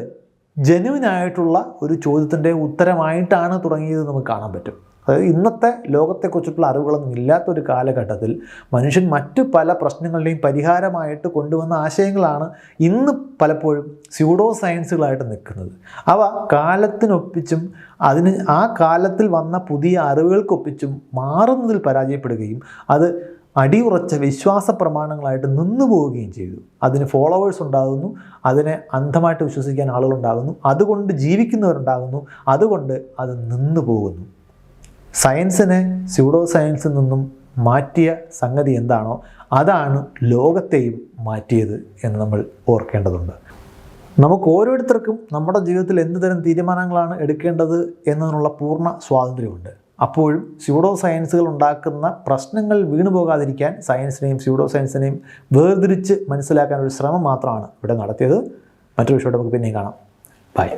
A: ജെന്യുവിനായിട്ടുള്ള ഒരു ചോദ്യത്തിൻ്റെ ഉത്തരമായിട്ടാണ് തുടങ്ങിയത് നമുക്ക് കാണാൻ പറ്റും. അതായത് ഇന്നത്തെ ലോകത്തെക്കുറിച്ചിട്ടുള്ള അറിവുകളൊന്നും ഇല്ലാത്തൊരു കാലഘട്ടത്തിൽ മനുഷ്യൻ മറ്റു പല പ്രശ്നങ്ങളുടെയും പരിഹാരമായിട്ട് കൊണ്ടുവന്ന ആശയങ്ങളാണ് ഇന്ന് പലപ്പോഴും സ്യൂഡോ സയൻസുകളായിട്ട് നിൽക്കുന്നത്. അവ കാലത്തിനൊപ്പിച്ചും ആ കാലത്തിൽ വന്ന പുതിയ അറിവുകൾക്കൊപ്പിച്ചും മാറുന്നതിൽ പരാജയപ്പെടുകയും അത് അടിയുറച്ച വിശ്വാസ പ്രമാണങ്ങളായിട്ട് നിന്നു പോവുകയും ചെയ്തു. അതിന് ഫോളോവേഴ്സ് ഉണ്ടാകുന്നു, അതിനെ അന്ധമായിട്ട് വിശ്വസിക്കാൻ ആളുകളുണ്ടാകുന്നു, അതുകൊണ്ട് ജീവിക്കുന്നവരുണ്ടാകുന്നു, അതുകൊണ്ട് അത് നിന്നു പോകുന്നു. സയൻസിനെ സ്യൂഡോ സയൻസിൽ നിന്നും മാറ്റിയ സംഗതി എന്താണോ അതാണ് ലോകത്തെയും മാറ്റിയത് എന്ന് നമ്മൾ ഓർക്കേണ്ടതുണ്ട്. നമുക്ക് ഓരോരുത്തർക്കും നമ്മുടെ ജീവിതത്തിൽ എന്ത് തരം തീരുമാനങ്ങളാണ് എടുക്കേണ്ടത് എന്നതിനുള്ള പൂർണ്ണ സ്വാതന്ത്ര്യമുണ്ട്. അപ്പോഴും സ്യൂഡോ സയൻസുകൾ ഉണ്ടാക്കുന്ന പ്രശ്നങ്ങൾ വീണുപോകാതിരിക്കാൻ സയൻസിനെയും സ്യൂഡോ സയൻസിനെയും വേർതിരിച്ച് മനസ്സിലാക്കാൻ ഒരു ശ്രമം മാത്രമാണ് ഇവിടെ നടത്തിയത്. മറ്റൊരു വിഷയത്തോടെ നമുക്ക് പിന്നെയും കാണാം. ബൈ.